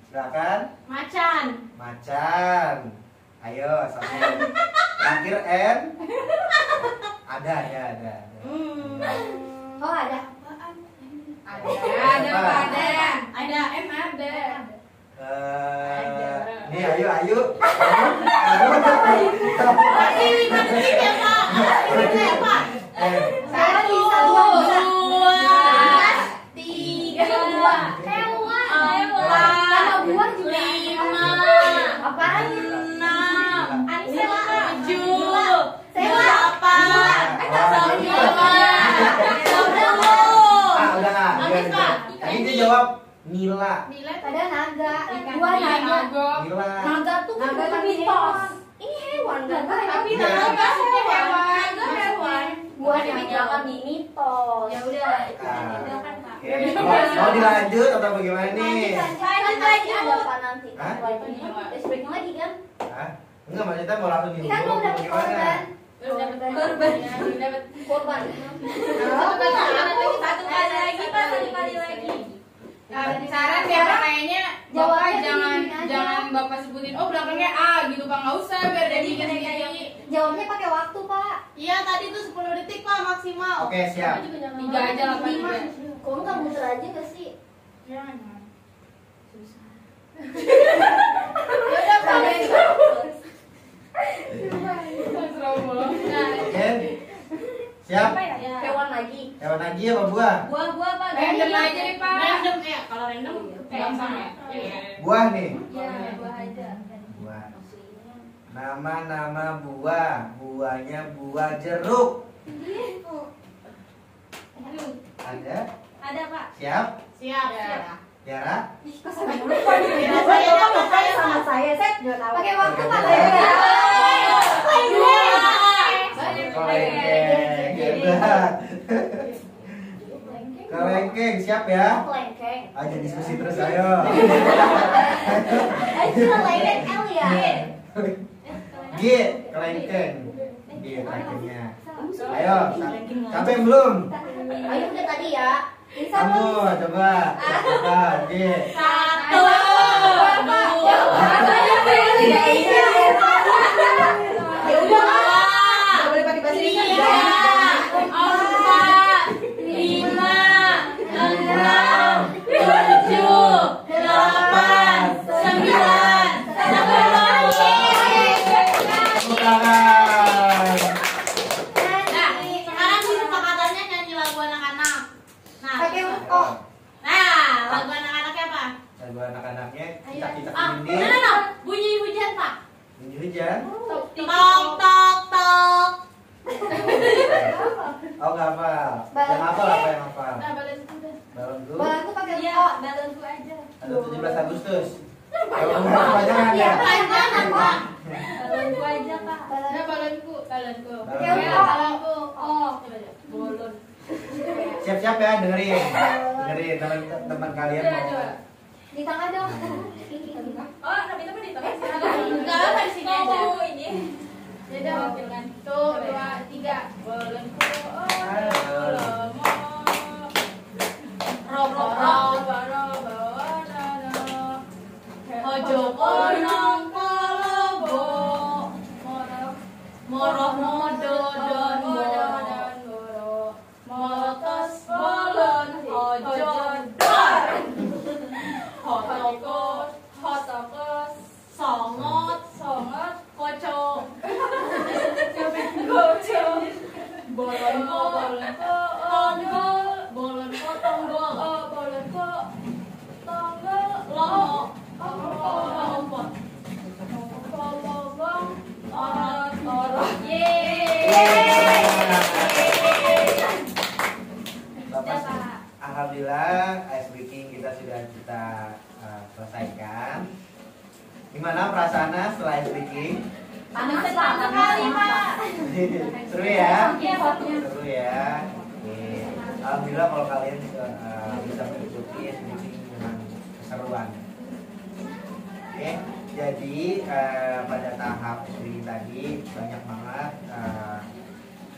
Silakan. Macan. Macan. Ayo satu. Terakhir N. Ada. Oh ada. Ada M ada. Nih ayo. Masih 5 detik ya Pak. Saya bisa dua. Sama buah juga. Apaan? 6. Anissa 7. Saya 8. Udah. Tadi dia jawab Nila. Ada naga. Ikan Buah naga. Nila. Naga tuh kan Naga bukan tapi mitos. hewan. Ini hewan kan? Tapi Iya. naga itu hewan. Naga hewan. Buah Bukan naga. mitos. Di mitos. Ya udah. Silakan Pak. Oke. Mau dilanjut atau bagaimana nih? Lanjut lagi ada apa nanti? Hah? Breaking lagi kan? Hah? Enggak, maksudnya mau langsung Kan dihukum mau atau dapat bagaimana? korban. Korban. Dapat Korban. satu kali lagi Pak, satu kali lagi. Saran ya Pak, kayaknya Bapak Jawabnya jangan Bapak sebutin oh belakangnya A gitu Pak, nggak usah biar dia mikir sendiri. Jawabnya pakai waktu, Pak. Iya tadi tuh 10 detik Pak maksimal. Oke, siap. 3 aja lah Pak juga. Kok nggak muter aja nggak sih? Jangan. Ya udah Pak. Oke. Siap. Hewan lagi. Hewan lagi apa buah? Buah-buah Pak. Random aja deh Pak. Random ya, kalau random Gampang ya. Buah nih. Ya, buah aja. Buah. Nama-nama buah. Buahnya buah jeruk. Ada? Ada Pak. Siap? Siap. Tiara? Ih, kok saya lupa nih. Saya lupa saya sama saya. Saya nggak tahu. Pakai waktu, Pak. Kelengkeng. Hebat. Kelengkeng, siap ya? Kelengkeng. Ayo diskusi terus, ayo. Itu kelengkeng L ya. G, kelengkeng. G, kelengkengnya. Ayo, sampai belum? Ayo udah tadi ya. Kamu coba. G. 1 Ya udah. Nggak boleh pakai bahasa Inggris. 4. Bunyi hujan Pak. Bunyi hujan. Tok tok tok. Oh nggak apa. Yang apa apa yang apa? Balonku. Balonku pakai Iya, balonku aja. Ada 17 Agustus. Kalau kepanjangan ya. Panjangan Pak. Balonku aja Pak. Nah, balonku. Pakai Balonku. O. Balonku. Oh. Bolon. Siap-siap ya, dengerin teman-teman kalian Coba, mau. coba. Di tengah dong. Oh, tapi itu di tengah. Enggak, di sini aja. Oh, ini. Jadi wakilkan. Tuh, 2, 3. Bolonku. Ojo konong kolobo moroh modo don boro motos bolon ojo dor hotoko songot koco bolon tonggol lomo Alhamdulillah, ice breaking kita sudah selesaikan. Gimana perasaannya setelah ice breaking? panas sekali Pak. Seru ya? Iya, Seru ya. Oke. Alhamdulillah kalau kalian bisa mengikuti ice breaking dengan keseruan. Oke. Jadi pada tahap ice breaking tadi banyak banget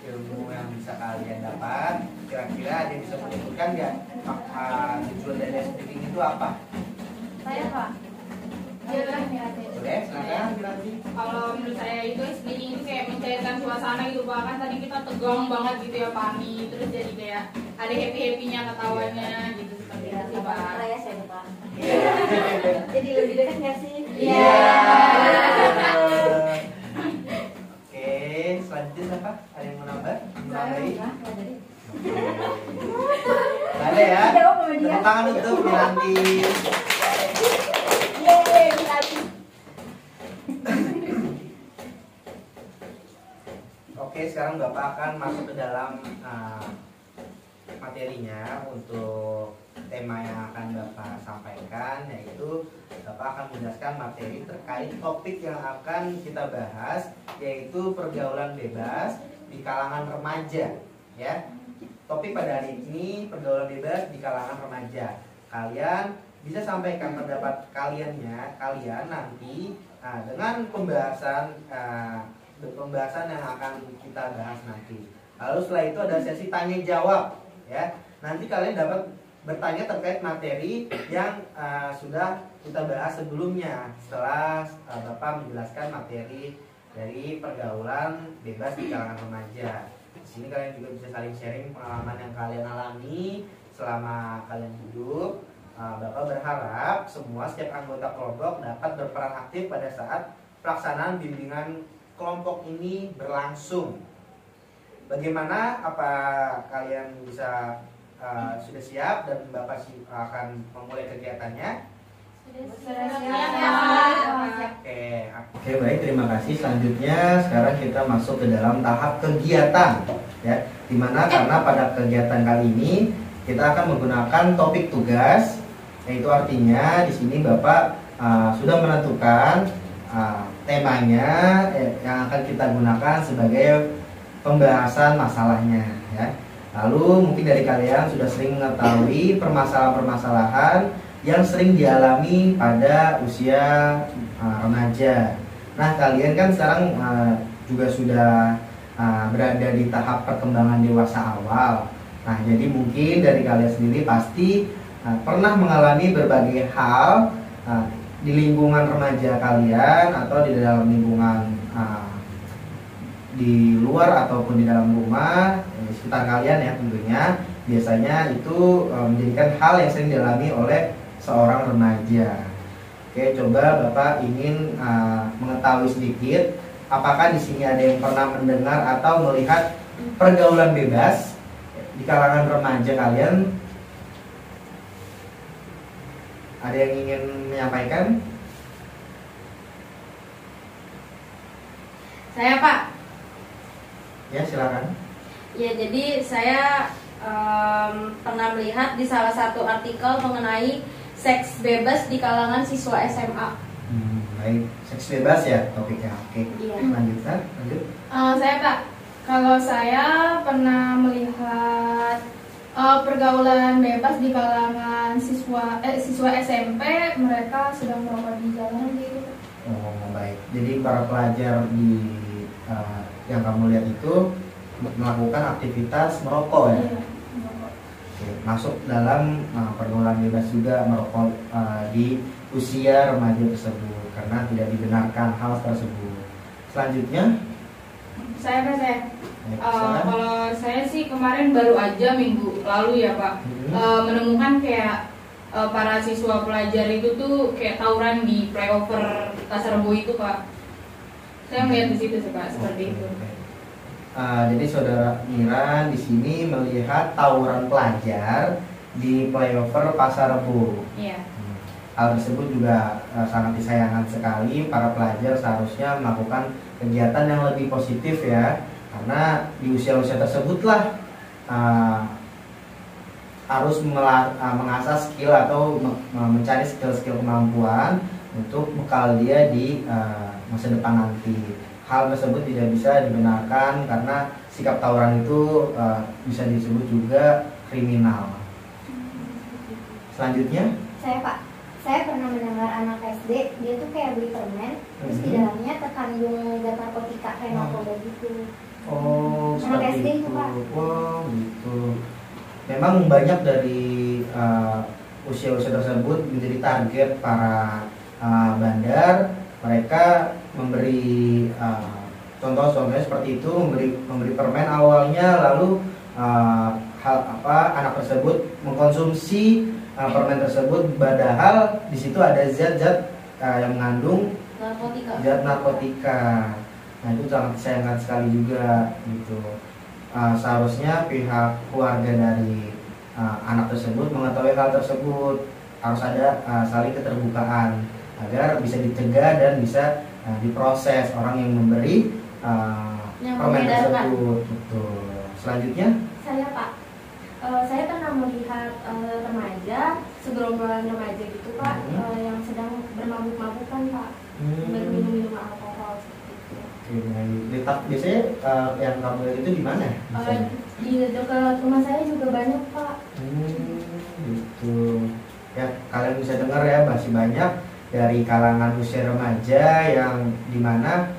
ilmu yang bisa kalian dapat. Kira-kira ada yang bisa menyebutkan nggak tujuan dari ice breaking itu apa? Saya Pak. Boleh, silakan Gilanti. Kalau menurut saya itu speaking itu kayak mencairkan suasana gitu Pak. Kan tadi kita tegang banget gitu ya Pani. Terus jadi kayak ada happy-happynya, ketawanya gitu seperti itu sih Pak. Saya lupa. Jadi lebih dekat nggak sih? Iya. Oke, selanjutnya siapa? Ada yang mau nambah? Nambahi? Nggak ada ya? Tepuk tangan untuk Gilanti. Oke, sekarang Bapak akan masuk ke dalam materinya untuk tema yang akan Bapak sampaikan, yaitu Bapak akan menjelaskan materi terkait topik yang akan kita bahas, yaitu pergaulan bebas di kalangan remaja. Ya, topik pada hari ini pergaulan bebas di kalangan remaja. Kalian bisa sampaikan pendapat kalian nanti dengan pembahasan yang akan kita bahas nanti. Lalu setelah itu ada sesi tanya jawab, ya. Nanti kalian dapat bertanya terkait materi yang sudah kita bahas sebelumnya setelah Bapak menjelaskan materi dari pergaulan bebas di kalangan remaja. Di sini kalian juga bisa saling sharing pengalaman yang kalian alami selama kalian hidup. Bapak berharap setiap anggota kelompok dapat berperan aktif pada saat pelaksanaan bimbingan kelompok ini berlangsung. Bagaimana? Apa kalian bisa sudah siap dan Bapak akan memulai kegiatannya? Oke, baik, terima kasih. Selanjutnya sekarang kita masuk ke dalam tahap kegiatan, ya. Dimana karena pada kegiatan kali ini kita akan menggunakan topik tugas, yaitu artinya di sini Bapak sudah menentukan temanya yang akan kita gunakan sebagai pembahasan masalahnya, ya. Lalu mungkin dari kalian sudah sering mengetahui permasalahan-permasalahan yang sering dialami pada usia remaja. Nah, kalian kan sekarang juga sudah berada di tahap perkembangan dewasa awal. Nah, jadi mungkin dari kalian sendiri pasti pernah mengalami berbagai hal di lingkungan remaja kalian atau di dalam lingkungan di luar ataupun di dalam rumah di sekitar kalian, ya. Tentunya biasanya itu menjadikan hal yang sering dialami oleh seorang remaja. Oke, coba Bapak ingin mengetahui sedikit apakah di sini ada yang pernah mendengar atau melihat pergaulan bebas di kalangan remaja kalian. Ada yang ingin menyampaikan? Saya Pak. Ya, silakan. Ya, jadi saya pernah melihat di salah satu artikel mengenai seks bebas di kalangan siswa SMA. Baik, seks bebas ya topiknya. Oke. Iya. Lanjut. Saya Pak. Kalau saya pernah melihat pergaulan bebas di kalangan siswa SMP, mereka sedang merokok di jalan gitu. Oh baik. Jadi para pelajar di yang kamu lihat itu melakukan aktivitas merokok ya? Iya, merokok. Oke, masuk dalam pergaulan bebas juga merokok di usia remaja tersebut karena tidak dibenarkan hal tersebut. Selanjutnya, Saya silakan. kalau saya sih kemarin baru aja minggu lalu ya Pak, menemukan kayak para siswa pelajar itu tuh kayak tawuran di flyover Pasar Rebo itu Pak. Saya melihat di situ sih Pak, seperti itu. Jadi saudara Mira di sini melihat tawuran pelajar di flyover Pasar Rebo. Iya. Hal tersebut juga sangat disayangkan sekali. Para pelajar seharusnya melakukan kegiatan yang lebih positif ya, karena di usia-usia tersebutlah harus mengasah skill atau mencari skill-skill kemampuan untuk bekal dia di masa depan nanti. Hal tersebut tidak bisa dibenarkan karena sikap tawuran itu bisa disebut juga kriminal. Selanjutnya, Saya pernah mendengar anak SD, dia tuh kayak beli permen, terus di dalamnya terkandung zat narkotika kayak narkoba gitu. oh Anak seperti SD itu. itu, Pak. Wow, gitu. Memang banyak dari usia-usia tersebut menjadi target para bandar. Mereka memberi contoh-contohnya seperti itu, memberi permen awalnya, lalu anak tersebut mengkonsumsi permen tersebut, padahal di situ ada zat-zat yang mengandung zat narkotika. Nah itu sangat disayangkan sekali juga gitu. Seharusnya pihak keluarga dari anak tersebut mengetahui hal tersebut, harus ada saling keterbukaan agar bisa dicegah dan bisa diproses orang yang memberi Yang permen mengedarkan. tersebut. Betul. Selanjutnya, Saya Pak, saya pernah melihat remaja, segerombolan remaja gitu Pak, yang sedang bermabuk-mabukan Pak, berminum-minum alkohol seperti itu. letak biasanya yang kamu lihat itu di mana? Di dekat rumah saya juga banyak Pak. Gitu. Ya kalian bisa dengar ya, masih banyak dari kalangan usia remaja yang dimana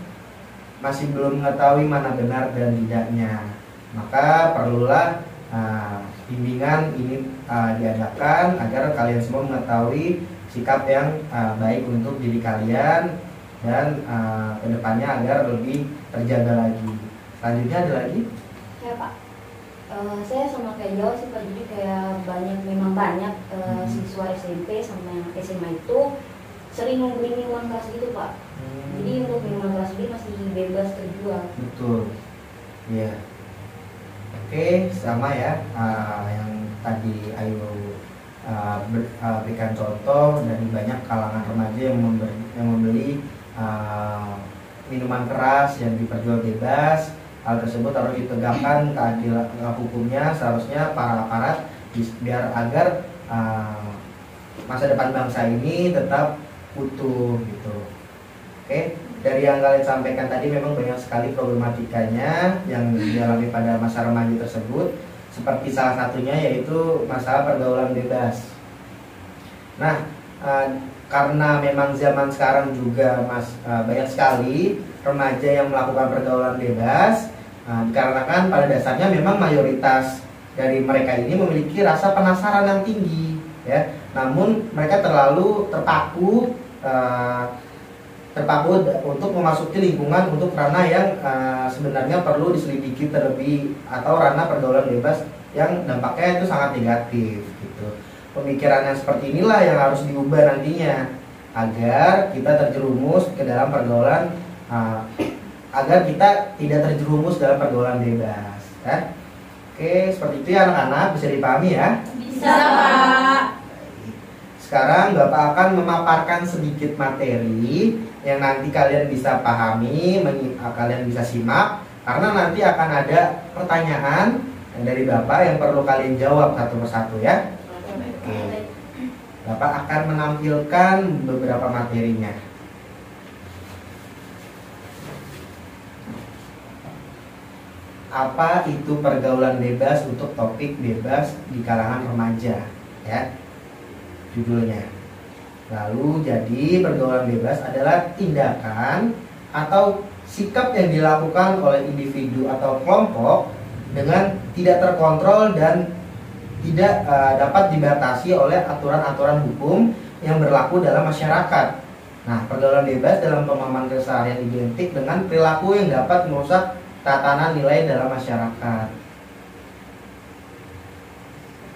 masih belum mengetahui mana benar dan tidaknya. Maka perlulah bimbingan ini diadakan agar kalian semua mengetahui sikap yang baik untuk diri kalian dan kedepannya agar lebih terjaga lagi. Selanjutnya ada lagi? Ya Pak, saya sama kayak jauh sih Pak, jadi kayak memang banyak siswa SMP sama yang SMA itu sering membeli minuman keras gitu Pak. Jadi untuk minuman keras ini masih bebas terjual. Betul. Iya. Oke, sama ya yang tadi Ayu berikan contoh dari banyak kalangan remaja yang membeli minuman keras yang diperjual bebas. Hal tersebut harus ditegakkan keadilan hukumnya. Seharusnya para aparat biar agar masa depan bangsa ini tetap utuh gitu. Oke, dari yang kalian sampaikan tadi memang banyak sekali problematikanya yang dialami pada masa remaja tersebut. Seperti salah satunya yaitu masalah pergaulan bebas. Nah, karena memang zaman sekarang juga banyak sekali remaja yang melakukan pergaulan bebas, dikarenakan pada dasarnya memang mayoritas dari mereka ini memiliki rasa penasaran yang tinggi, ya. Namun mereka terlalu terpaku untuk memasuki lingkungan untuk ranah yang sebenarnya perlu diselidiki terlebih, atau ranah pergaulan bebas yang dampaknya itu sangat negatif gitu. Pemikiran yang seperti inilah yang harus diubah nantinya agar kita terjerumus ke dalam pergaulan agar kita tidak terjerumus dalam pergaulan bebas ya. Oke, seperti itu ya anak-anak, bisa dipahami ya? Bisa Pak. Sekarang Bapak akan memaparkan sedikit materi yang nanti kalian bisa pahami, kalian bisa simak, karena nanti akan ada pertanyaan dari Bapak yang perlu kalian jawab satu persatu ya. Oke. Bapak akan menampilkan beberapa materinya. apa itu pergaulan bebas untuk topik bebas di kalangan remaja, ya, judulnya. Lalu jadi pergaulan bebas adalah tindakan atau sikap yang dilakukan oleh individu atau kelompok dengan tidak terkontrol dan tidak dapat dibatasi oleh aturan-aturan hukum yang berlaku dalam masyarakat. Nah, pergaulan bebas dalam pemahaman keseharian identik dengan perilaku yang dapat merusak tatanan nilai dalam masyarakat.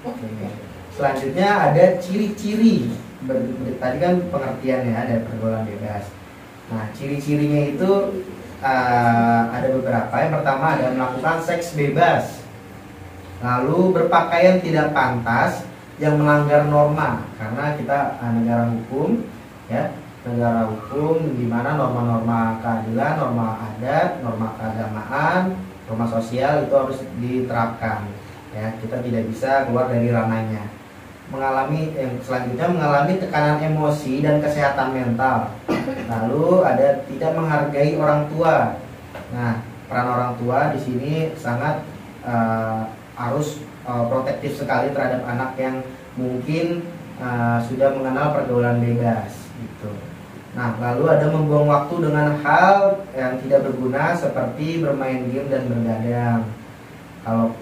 Oke. Selanjutnya ada ciri-ciri. Tadi kan pengertiannya ada pergaulan bebas. Nah, ciri-cirinya itu ada beberapa. Yang pertama ada melakukan seks bebas, lalu berpakaian tidak pantas yang melanggar norma, karena kita negara hukum, ya, negara hukum di mana norma-norma keadilan, norma adat, norma keagamaan, norma sosial itu harus diterapkan, ya, kita tidak bisa keluar dari ranahnya. Selanjutnya mengalami tekanan emosi dan kesehatan mental. Lalu ada tidak menghargai orang tua. Nah, peran orang tua di sini sangat harus protektif sekali terhadap anak yang mungkin sudah mengenal pergaulan bebas gitu. Nah, lalu ada membuang waktu dengan hal yang tidak berguna seperti bermain game dan bergadang. Kalau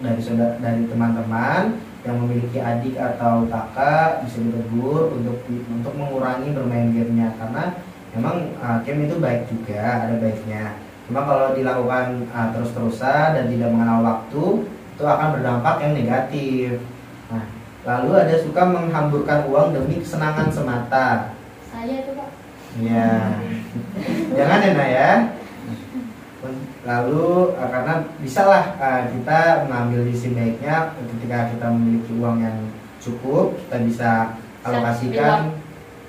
dari teman-teman yang memiliki adik atau kakak bisa ditegur untuk mengurangi bermain gamenya, karena memang game itu baik juga, ada baiknya. Cuma kalau dilakukan terus-terusan dan tidak mengenal waktu, itu akan berdampak yang negatif. Nah, lalu ada suka menghamburkan uang demi kesenangan semata. Saya tuh Pak. Iya. Jangan ya Nak ya. Lalu karena bisalah kita mengambil sisi baiknya ketika kita memiliki uang yang cukup, kita bisa alokasikan.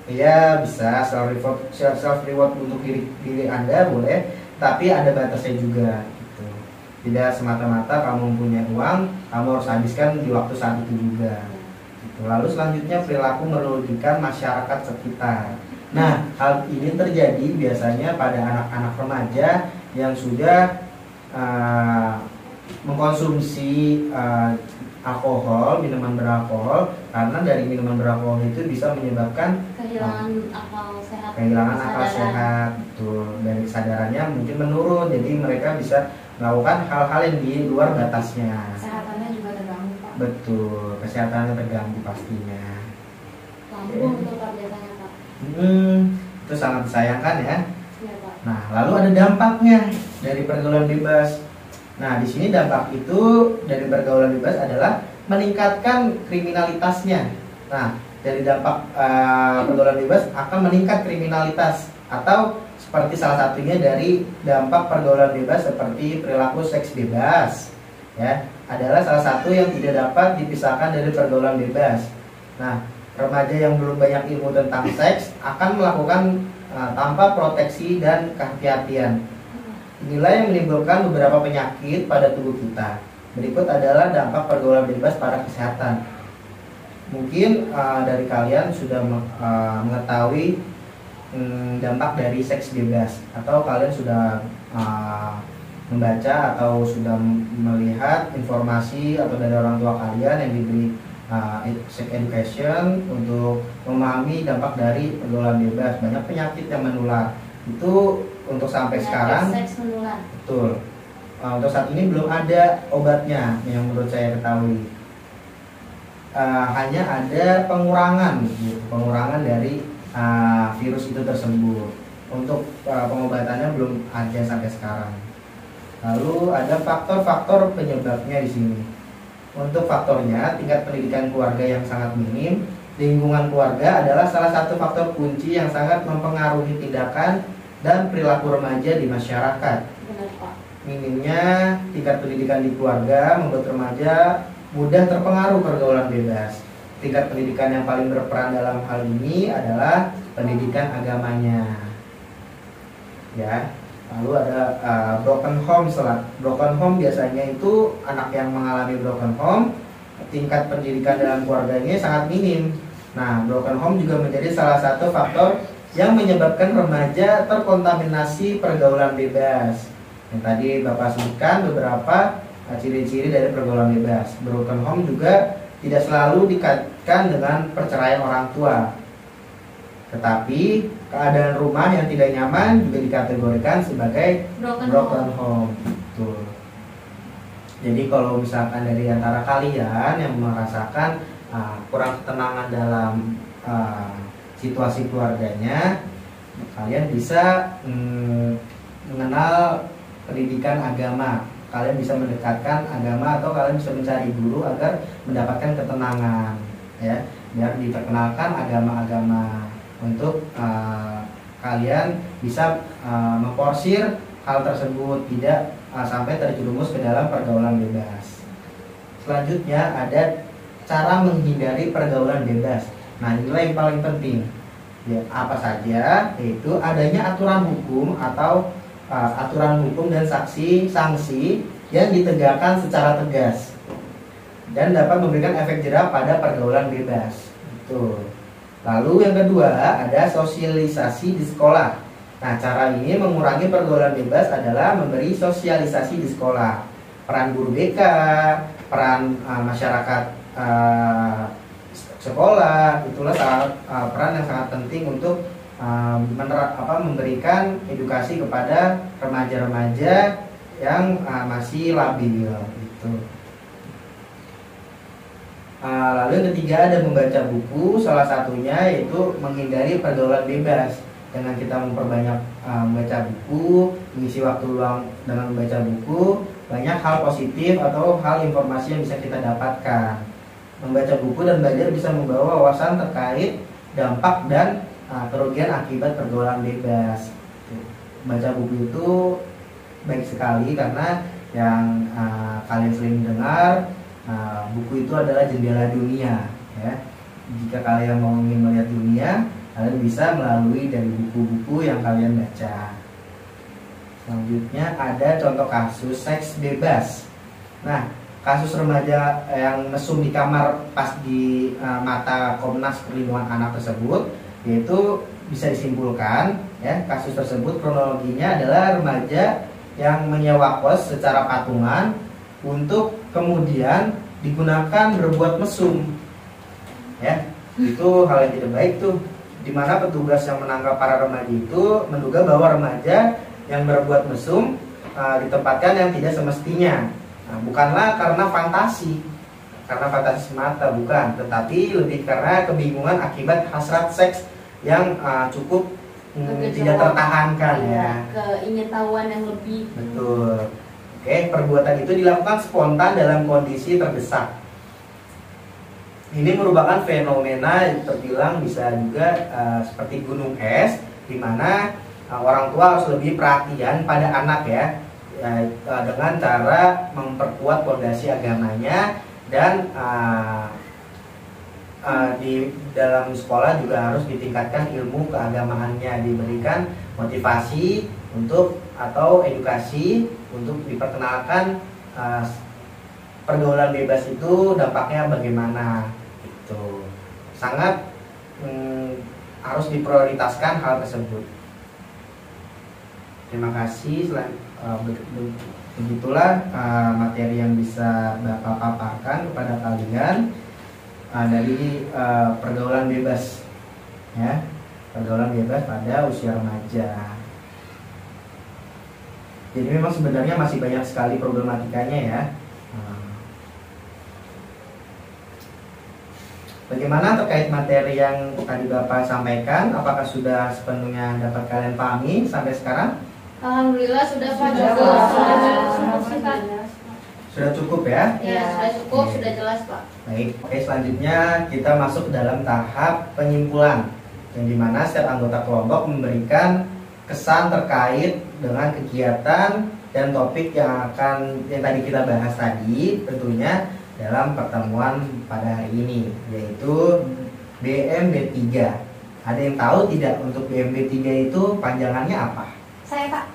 Iya, bisa self reward untuk diri Anda boleh, tapi ada batasnya juga gitu. Tidak semata-mata kamu punya uang, kamu harus habiskan di waktu saat itu juga gitu. Lalu selanjutnya perilaku merugikan masyarakat sekitar. Nah, hal ini terjadi biasanya pada anak-anak remaja yang sudah mengkonsumsi alkohol, minuman beralkohol, karena dari minuman beralkohol itu bisa menyebabkan kehilangan akal sehat. Betul. Dari kesadarannya mungkin menurun, jadi mereka bisa melakukan hal-hal yang di luar batasnya. Kesehatannya juga terganggu Pak. Betul, kesehatannya terganggu pastinya. Lambung tuh Pak biasanya Pak. Itu sangat disayangkan ya. Iya Pak. Nah, lalu ada dampaknya dari pergaulan bebas. Nah, di sini dampak itu dari pergaulan bebas adalah meningkatkan kriminalitasnya. Nah, dari dampak pergaulan bebas akan meningkat kriminalitas, atau seperti salah satunya dari dampak pergaulan bebas seperti perilaku seks bebas, ya, adalah salah satu yang tidak dapat dipisahkan dari pergaulan bebas. Nah, remaja yang belum banyak ilmu tentang seks akan melakukan tanpa proteksi dan kehati-hatian. Inilah yang menimbulkan beberapa penyakit pada tubuh kita. Berikut adalah dampak pergaulan bebas pada kesehatan. Mungkin dari kalian sudah mengetahui dampak dari seks bebas, atau kalian sudah membaca atau sudah melihat informasi atau dari orang tua kalian yang diberi sex education untuk memahami dampak dari pergaulan bebas. Banyak penyakit yang menular. Itu untuk sampai sekarang seks menular. Betul. Untuk saat ini belum ada obatnya yang menurut saya ketahui. Hanya ada pengurangan dari virus itu tersebut. Untuk pengobatannya belum ada sampai sekarang. Lalu ada faktor-faktor penyebabnya di sini. Untuk faktornya, tingkat pendidikan keluarga yang sangat minim. Lingkungan keluarga adalah salah satu faktor kunci yang sangat mempengaruhi tindakan dan perilaku remaja di masyarakat. Benar Pak. Minimnya tingkat pendidikan di keluarga membuat remaja mudah terpengaruh pergaulan bebas. Tingkat pendidikan yang paling berperan dalam hal ini adalah pendidikan agamanya. Ya. Lalu ada broken home. Broken home biasanya itu anak yang mengalami broken home, tingkat pendidikan dalam keluarganya sangat minim. Nah, broken home juga menjadi salah satu faktor yang menyebabkan remaja terkontaminasi pergaulan bebas. Yang tadi Bapak sebutkan beberapa ciri-ciri dari pergaulan bebas. Broken home juga tidak selalu dikaitkan dengan perceraian orang tua, tetapi keadaan rumah yang tidak nyaman juga dikategorikan sebagai broken home. Betul. Jadi kalau misalkan dari antara kalian yang merasakan kurang ketenangan dalam situasi keluarganya, kalian bisa mengenal pendidikan agama. Kalian bisa mendekatkan agama atau kalian bisa mencari guru agar mendapatkan ketenangan, ya, biar diperkenalkan agama-agama untuk kalian bisa memporsir hal tersebut, tidak sampai terjerumus ke dalam pergaulan bebas. Selanjutnya ada cara menghindari pergaulan bebas. Nah, inilah yang paling penting. Ya, apa saja? Yaitu adanya aturan hukum atau aturan hukum dan sanksi yang ditegakkan secara tegas dan dapat memberikan efek jerah pada pergaulan bebas. Betul. Lalu yang kedua ada sosialisasi di sekolah. Nah, cara ini mengurangi pergaulan bebas adalah memberi sosialisasi di sekolah. Peran guru BK, peran masyarakat sekolah, itulah peran yang sangat penting untuk memberikan edukasi kepada remaja-remaja yang masih labil gitu. Lalu yang ketiga ada membaca buku, salah satunya yaitu menghindari pergaulan bebas. Dengan kita memperbanyak membaca buku, mengisi waktu luang dengan membaca buku, banyak hal positif atau hal informasi yang bisa kita dapatkan. Membaca buku dan belajar bisa membawa wawasan terkait dampak dan kerugian akibat pergaulan bebas. Baca buku itu baik sekali karena yang kalian sering dengar, buku itu adalah jendela dunia, ya. Jika kalian mau ingin melihat dunia, kalian bisa melalui dari buku-buku yang kalian baca. Selanjutnya ada contoh kasus seks bebas. Nah, kasus remaja yang mesum di kamar pas di mata Komnas Perlindungan Anak tersebut, yaitu bisa disimpulkan, ya, kasus tersebut kronologinya adalah remaja yang menyewa kos secara patungan untuk kemudian digunakan berbuat mesum, ya. Itu hal yang tidak baik tuh, dimana petugas yang menangkap para remaja itu menduga bahwa remaja yang berbuat mesum ditempatkan yang tidak semestinya. Nah, bukanlah karena fantasi semata, bukan, tetapi lebih karena kebingungan akibat hasrat seks yang cukup tidak tertahankan, ya. Keingintahuan yang lebih. Betul. Oke, perbuatan itu dilakukan spontan dalam kondisi terdesak. Ini merupakan fenomena yang terbilang bisa juga seperti gunung es, di mana orang tua harus lebih perhatian pada anak, ya, dengan cara memperkuat fondasi agamanya dan di dalam sekolah juga harus ditingkatkan ilmu keagamaannya, diberikan motivasi untuk atau edukasi untuk diperkenalkan pergaulan bebas itu dampaknya bagaimana, itu sangat harus diprioritaskan hal tersebut. Terima kasih. Begitulah materi yang bisa Bapak paparkan kepada kalian dari pergaulan bebas, ya, pergaulan bebas pada usia remaja. Jadi memang sebenarnya masih banyak sekali problematikanya, ya. Bagaimana terkait materi yang tadi Bapak sampaikan? Apakah sudah sepenuhnya dapat kalian pahami sampai sekarang? Alhamdulillah sudah, Pak. Sudah cukup, ya? Ya, sudah cukup, sudah jelas, Pak. Baik, oke, selanjutnya kita masuk dalam tahap penyimpulan, yang dimana setiap anggota kelompok memberikan kesan terkait dengan kegiatan dan topik yang tadi kita bahas tadi, tentunya dalam pertemuan pada hari ini, yaitu BMB3. Ada yang tahu tidak untuk BMB3 itu panjangannya apa? Saya, Pak.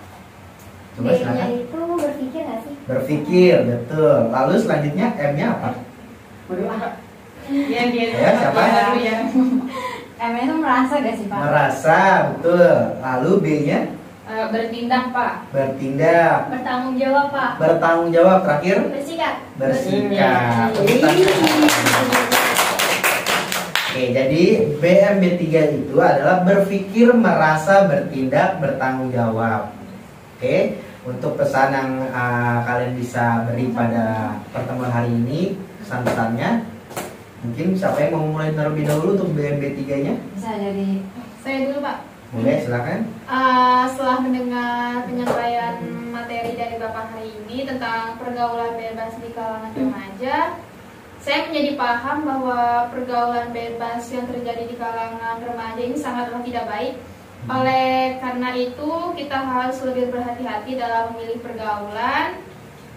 Coba B-nya itu berpikir nggak sih? Berpikir, betul. Lalu selanjutnya M-nya apa? Iya, dia. Ya, siapa? M-nya itu merasa gak sih, Pak? Merasa, betul. Lalu B-nya? Bertindak, Pak. Bertindak. Bertanggung jawab, Pak. Bertanggung jawab. Terakhir Bersikap. bersikap. Oke, jadi BMB3 itu adalah berpikir, merasa, bertindak, bertanggung jawab. Oke, untuk pesan yang kalian bisa beri pada pertemuan hari ini, pesan-pesannya, mungkin siapa yang mau mulai terlebih dahulu untuk BMB3-nya? Bisa jadi Saya dulu, Pak. Boleh, silakan. Setelah mendengar penyampaian materi dari Bapak hari ini tentang pergaulan bebas di kalangan remaja, saya menjadi paham bahwa pergaulan bebas yang terjadi di kalangan remaja ini sangatlah tidak baik. Oleh karena itu, kita harus lebih berhati-hati dalam memilih pergaulan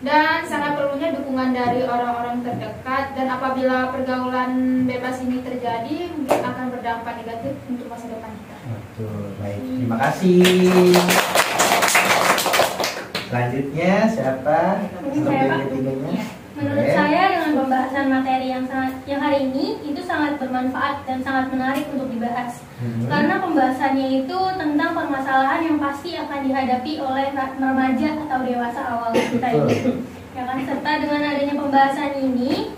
dan sangat perlunya dukungan dari orang-orang terdekat. Dan apabila pergaulan bebas ini terjadi, mungkin akan berdampak negatif untuk masa depan kita. Betul, baik. Terima kasih. Selanjutnya siapa? Mungkin Untuk saya, Pak. BMB3-nya? Menurut saya dengan pembahasan materi yang hari ini itu sangat bermanfaat dan sangat menarik untuk dibahas. Karena pembahasannya itu tentang permasalahan yang pasti akan dihadapi oleh remaja atau dewasa awal kita ini. Ya kan, serta dengan adanya pembahasan ini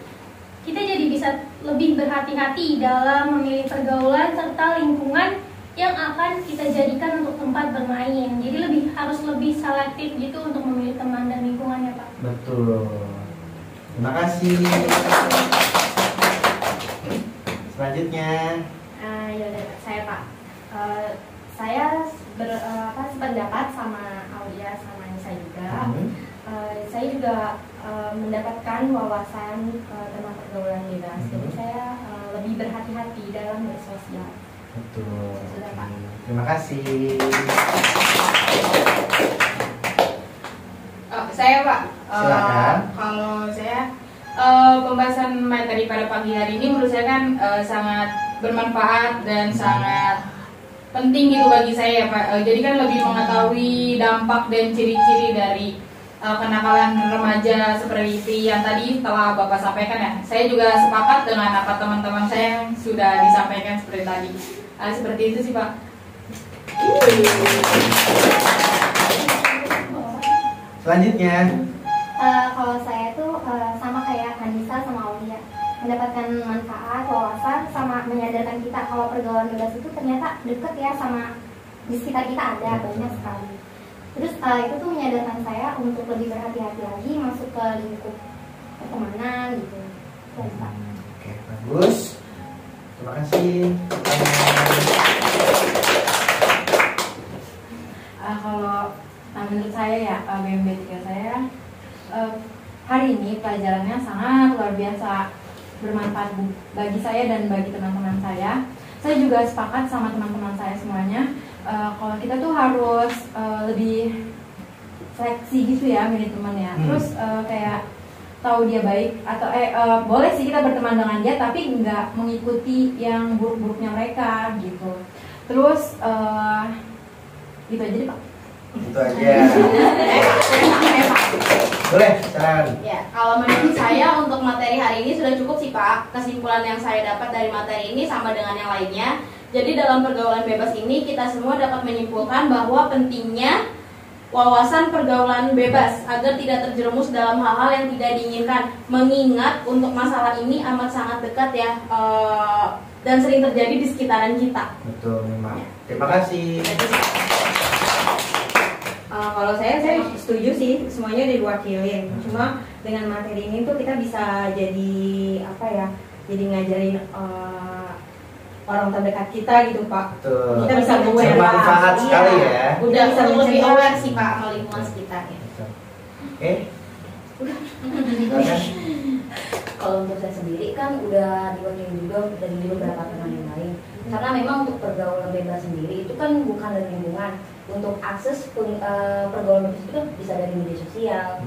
kita jadi bisa lebih berhati-hati dalam memilih pergaulan serta lingkungan yang akan kita jadikan untuk tempat bermain. Jadi harus lebih selektif gitu untuk memilih teman dan lingkungannya, Pak. Betul. Terima kasih. Selanjutnya, yaudah saya Pak. Saya sependapat sama Aulia sama Nisa juga. Saya juga mendapatkan wawasan tentang pergaulan bebas. Jadi saya lebih berhati-hati dalam bersosial. betul. Sudah, Pak. Terima kasih. Saya, Pak. Silakan. Kalau saya pembahasan materi pada pagi hari ini menurut saya kan sangat bermanfaat dan sangat penting gitu bagi saya ya, Pak. Jadi kan lebih mengetahui dampak dan ciri-ciri dari kenakalan remaja seperti yang tadi telah Bapak sampaikan ya. Saya juga sepakat dengan apa teman-teman saya yang sudah disampaikan seperti tadi. Seperti itu sih, Pak. Selanjutnya, Kalau saya tuh sama kayak Anissa sama Aulia, mendapatkan manfaat, wawasan, sama menyadarkan kita kalau pergaulan bebas itu ternyata deket ya sama di sekitar kita ada banyak sekali. Terus itu tuh menyadarkan saya untuk lebih berhati-hati lagi masuk ke lingkup pertemanan gitu. Terus, Pak. oke, bagus. Terima kasih. Kalau menurut saya ya BMB3 saya hari ini pelajarannya sangat luar biasa bermanfaat bagi saya dan bagi teman-teman saya. Saya juga sepakat sama teman-teman saya semuanya kalau kita tuh harus lebih seleksi gitu ya milih teman ya. Terus kayak tahu dia baik atau boleh sih kita berteman dengan dia tapi nggak mengikuti yang buruk-buruknya mereka gitu. Terus gitu aja deh, Pak. Itu aja. Boleh, silakan. Ya, kalau menurut saya untuk materi hari ini sudah cukup sih, Pak. Kesimpulan yang saya dapat dari materi ini sama dengan yang lainnya. Jadi dalam pergaulan bebas ini kita semua dapat menyimpulkan bahwa pentingnya wawasan pergaulan bebas agar tidak terjerumus dalam hal-hal yang tidak diinginkan. Mengingat untuk masalah ini amat sangat dekat ya dan sering terjadi di sekitaran kita. Betul, memang. Terima kasih. Kalau saya setuju sih semuanya diwakilin. Cuma dengan materi ini tuh kita bisa jadi apa ya? Jadi ngajarin orang terdekat kita gitu, Pak. Betul. Kita bisa aware. Bermanfaat sekali ya. Udah bisa lebih mencegah. aware sih, Pak, sama lingkungan sekitar ya. Oke. Silakan. Kalau untuk saya sendiri kan udah diwakili juga dari beberapa teman yang lain. Karena memang untuk pergaulan bebas sendiri itu kan bukan dari lingkungan. Untuk akses pergaulan bebas itu kan bisa dari media sosial.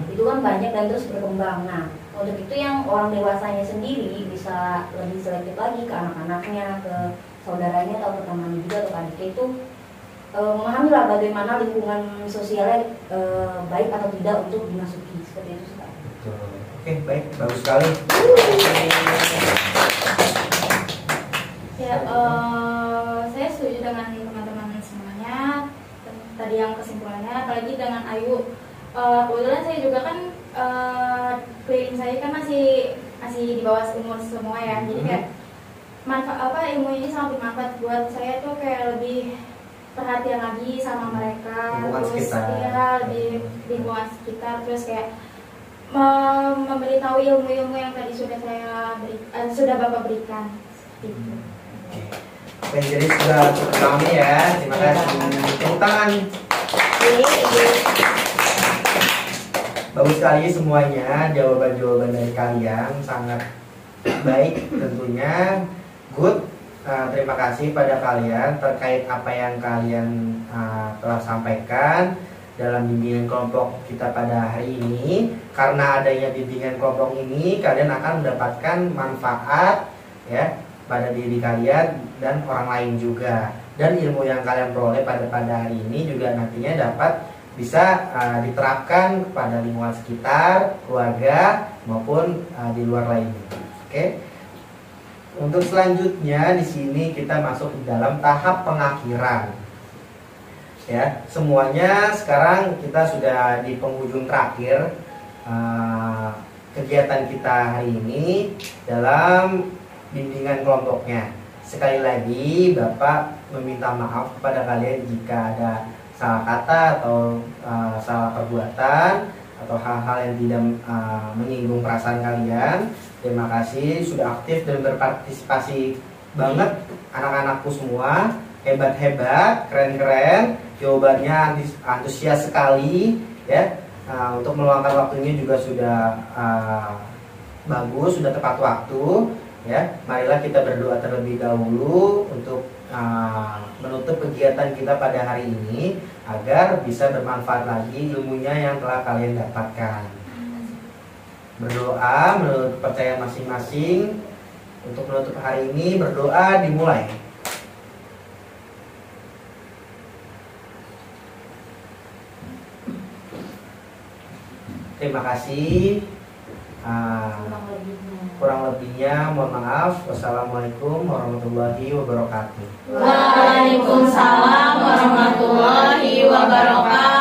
Itu kan banyak dan terus berkembang. Nah, untuk itu yang orang dewasanya sendiri bisa lebih selektif lagi ke anak-anaknya, ke saudaranya atau ke temannya juga atau adiknya itu memahami lah bagaimana lingkungan sosialnya baik atau tidak untuk dimasuki seperti itu sih, Pak. Betul. Oke, baik, bagus sekali. Ya, saya setuju dengan teman-teman semuanya. Tadi tadi yang kesimpulannya, apalagi dengan Ayu. Kebetulan saya juga kan keliling saya kan masih di bawah umur semua ya, jadi kayak ilmu ini sangat bermanfaat buat saya tuh, kayak lebih perhatian lagi sama mereka, terus ya di lingkungan sekitar, terus kayak memberitahu ilmu-ilmu yang tadi sudah Bapak berikan. Gitu. Oke, jadi sudah cukup lama ya. Terima kasih. Tepuk tangan. Bagus sekali semuanya, jawaban-jawaban dari kalian sangat baik tentunya. Good. Terima kasih pada kalian terkait apa yang kalian telah sampaikan dalam bimbingan kelompok kita pada hari ini. Karena adanya bimbingan kelompok ini, kalian akan mendapatkan manfaat ya pada diri kalian dan orang lain juga. Dan ilmu yang kalian peroleh pada hari ini juga nantinya dapat bisa diterapkan pada lingkungan sekitar, keluarga maupun di luar lainnya. Oke. Untuk selanjutnya di sini kita masuk di dalam tahap pengakhiran. Ya, semuanya sekarang kita sudah di penghujung terakhir kegiatan kita hari ini dalam bimbingan kelompoknya. Sekali lagi Bapak meminta maaf kepada kalian jika ada salah kata atau salah perbuatan atau hal-hal yang tidak menyinggung perasaan kalian. Terima kasih sudah aktif dan berpartisipasi banget anak-anakku semua, hebat-hebat, keren-keren, jawabannya antusias sekali ya. Untuk meluangkan waktunya juga sudah bagus, sudah tepat waktu ya. Marilah kita berdoa terlebih dahulu untuk menutup kegiatan kita pada hari ini agar bisa bermanfaat lagi ilmunya yang telah kalian dapatkan. Berdoa menurut kepercayaan masing-masing. Untuk menutup hari ini berdoa dimulai. Terima kasih. Kurang lebihnya mohon maaf. Wassalamualaikum warahmatullahi wabarakatuh. Waalaikumsalam warahmatullahi wabarakatuh.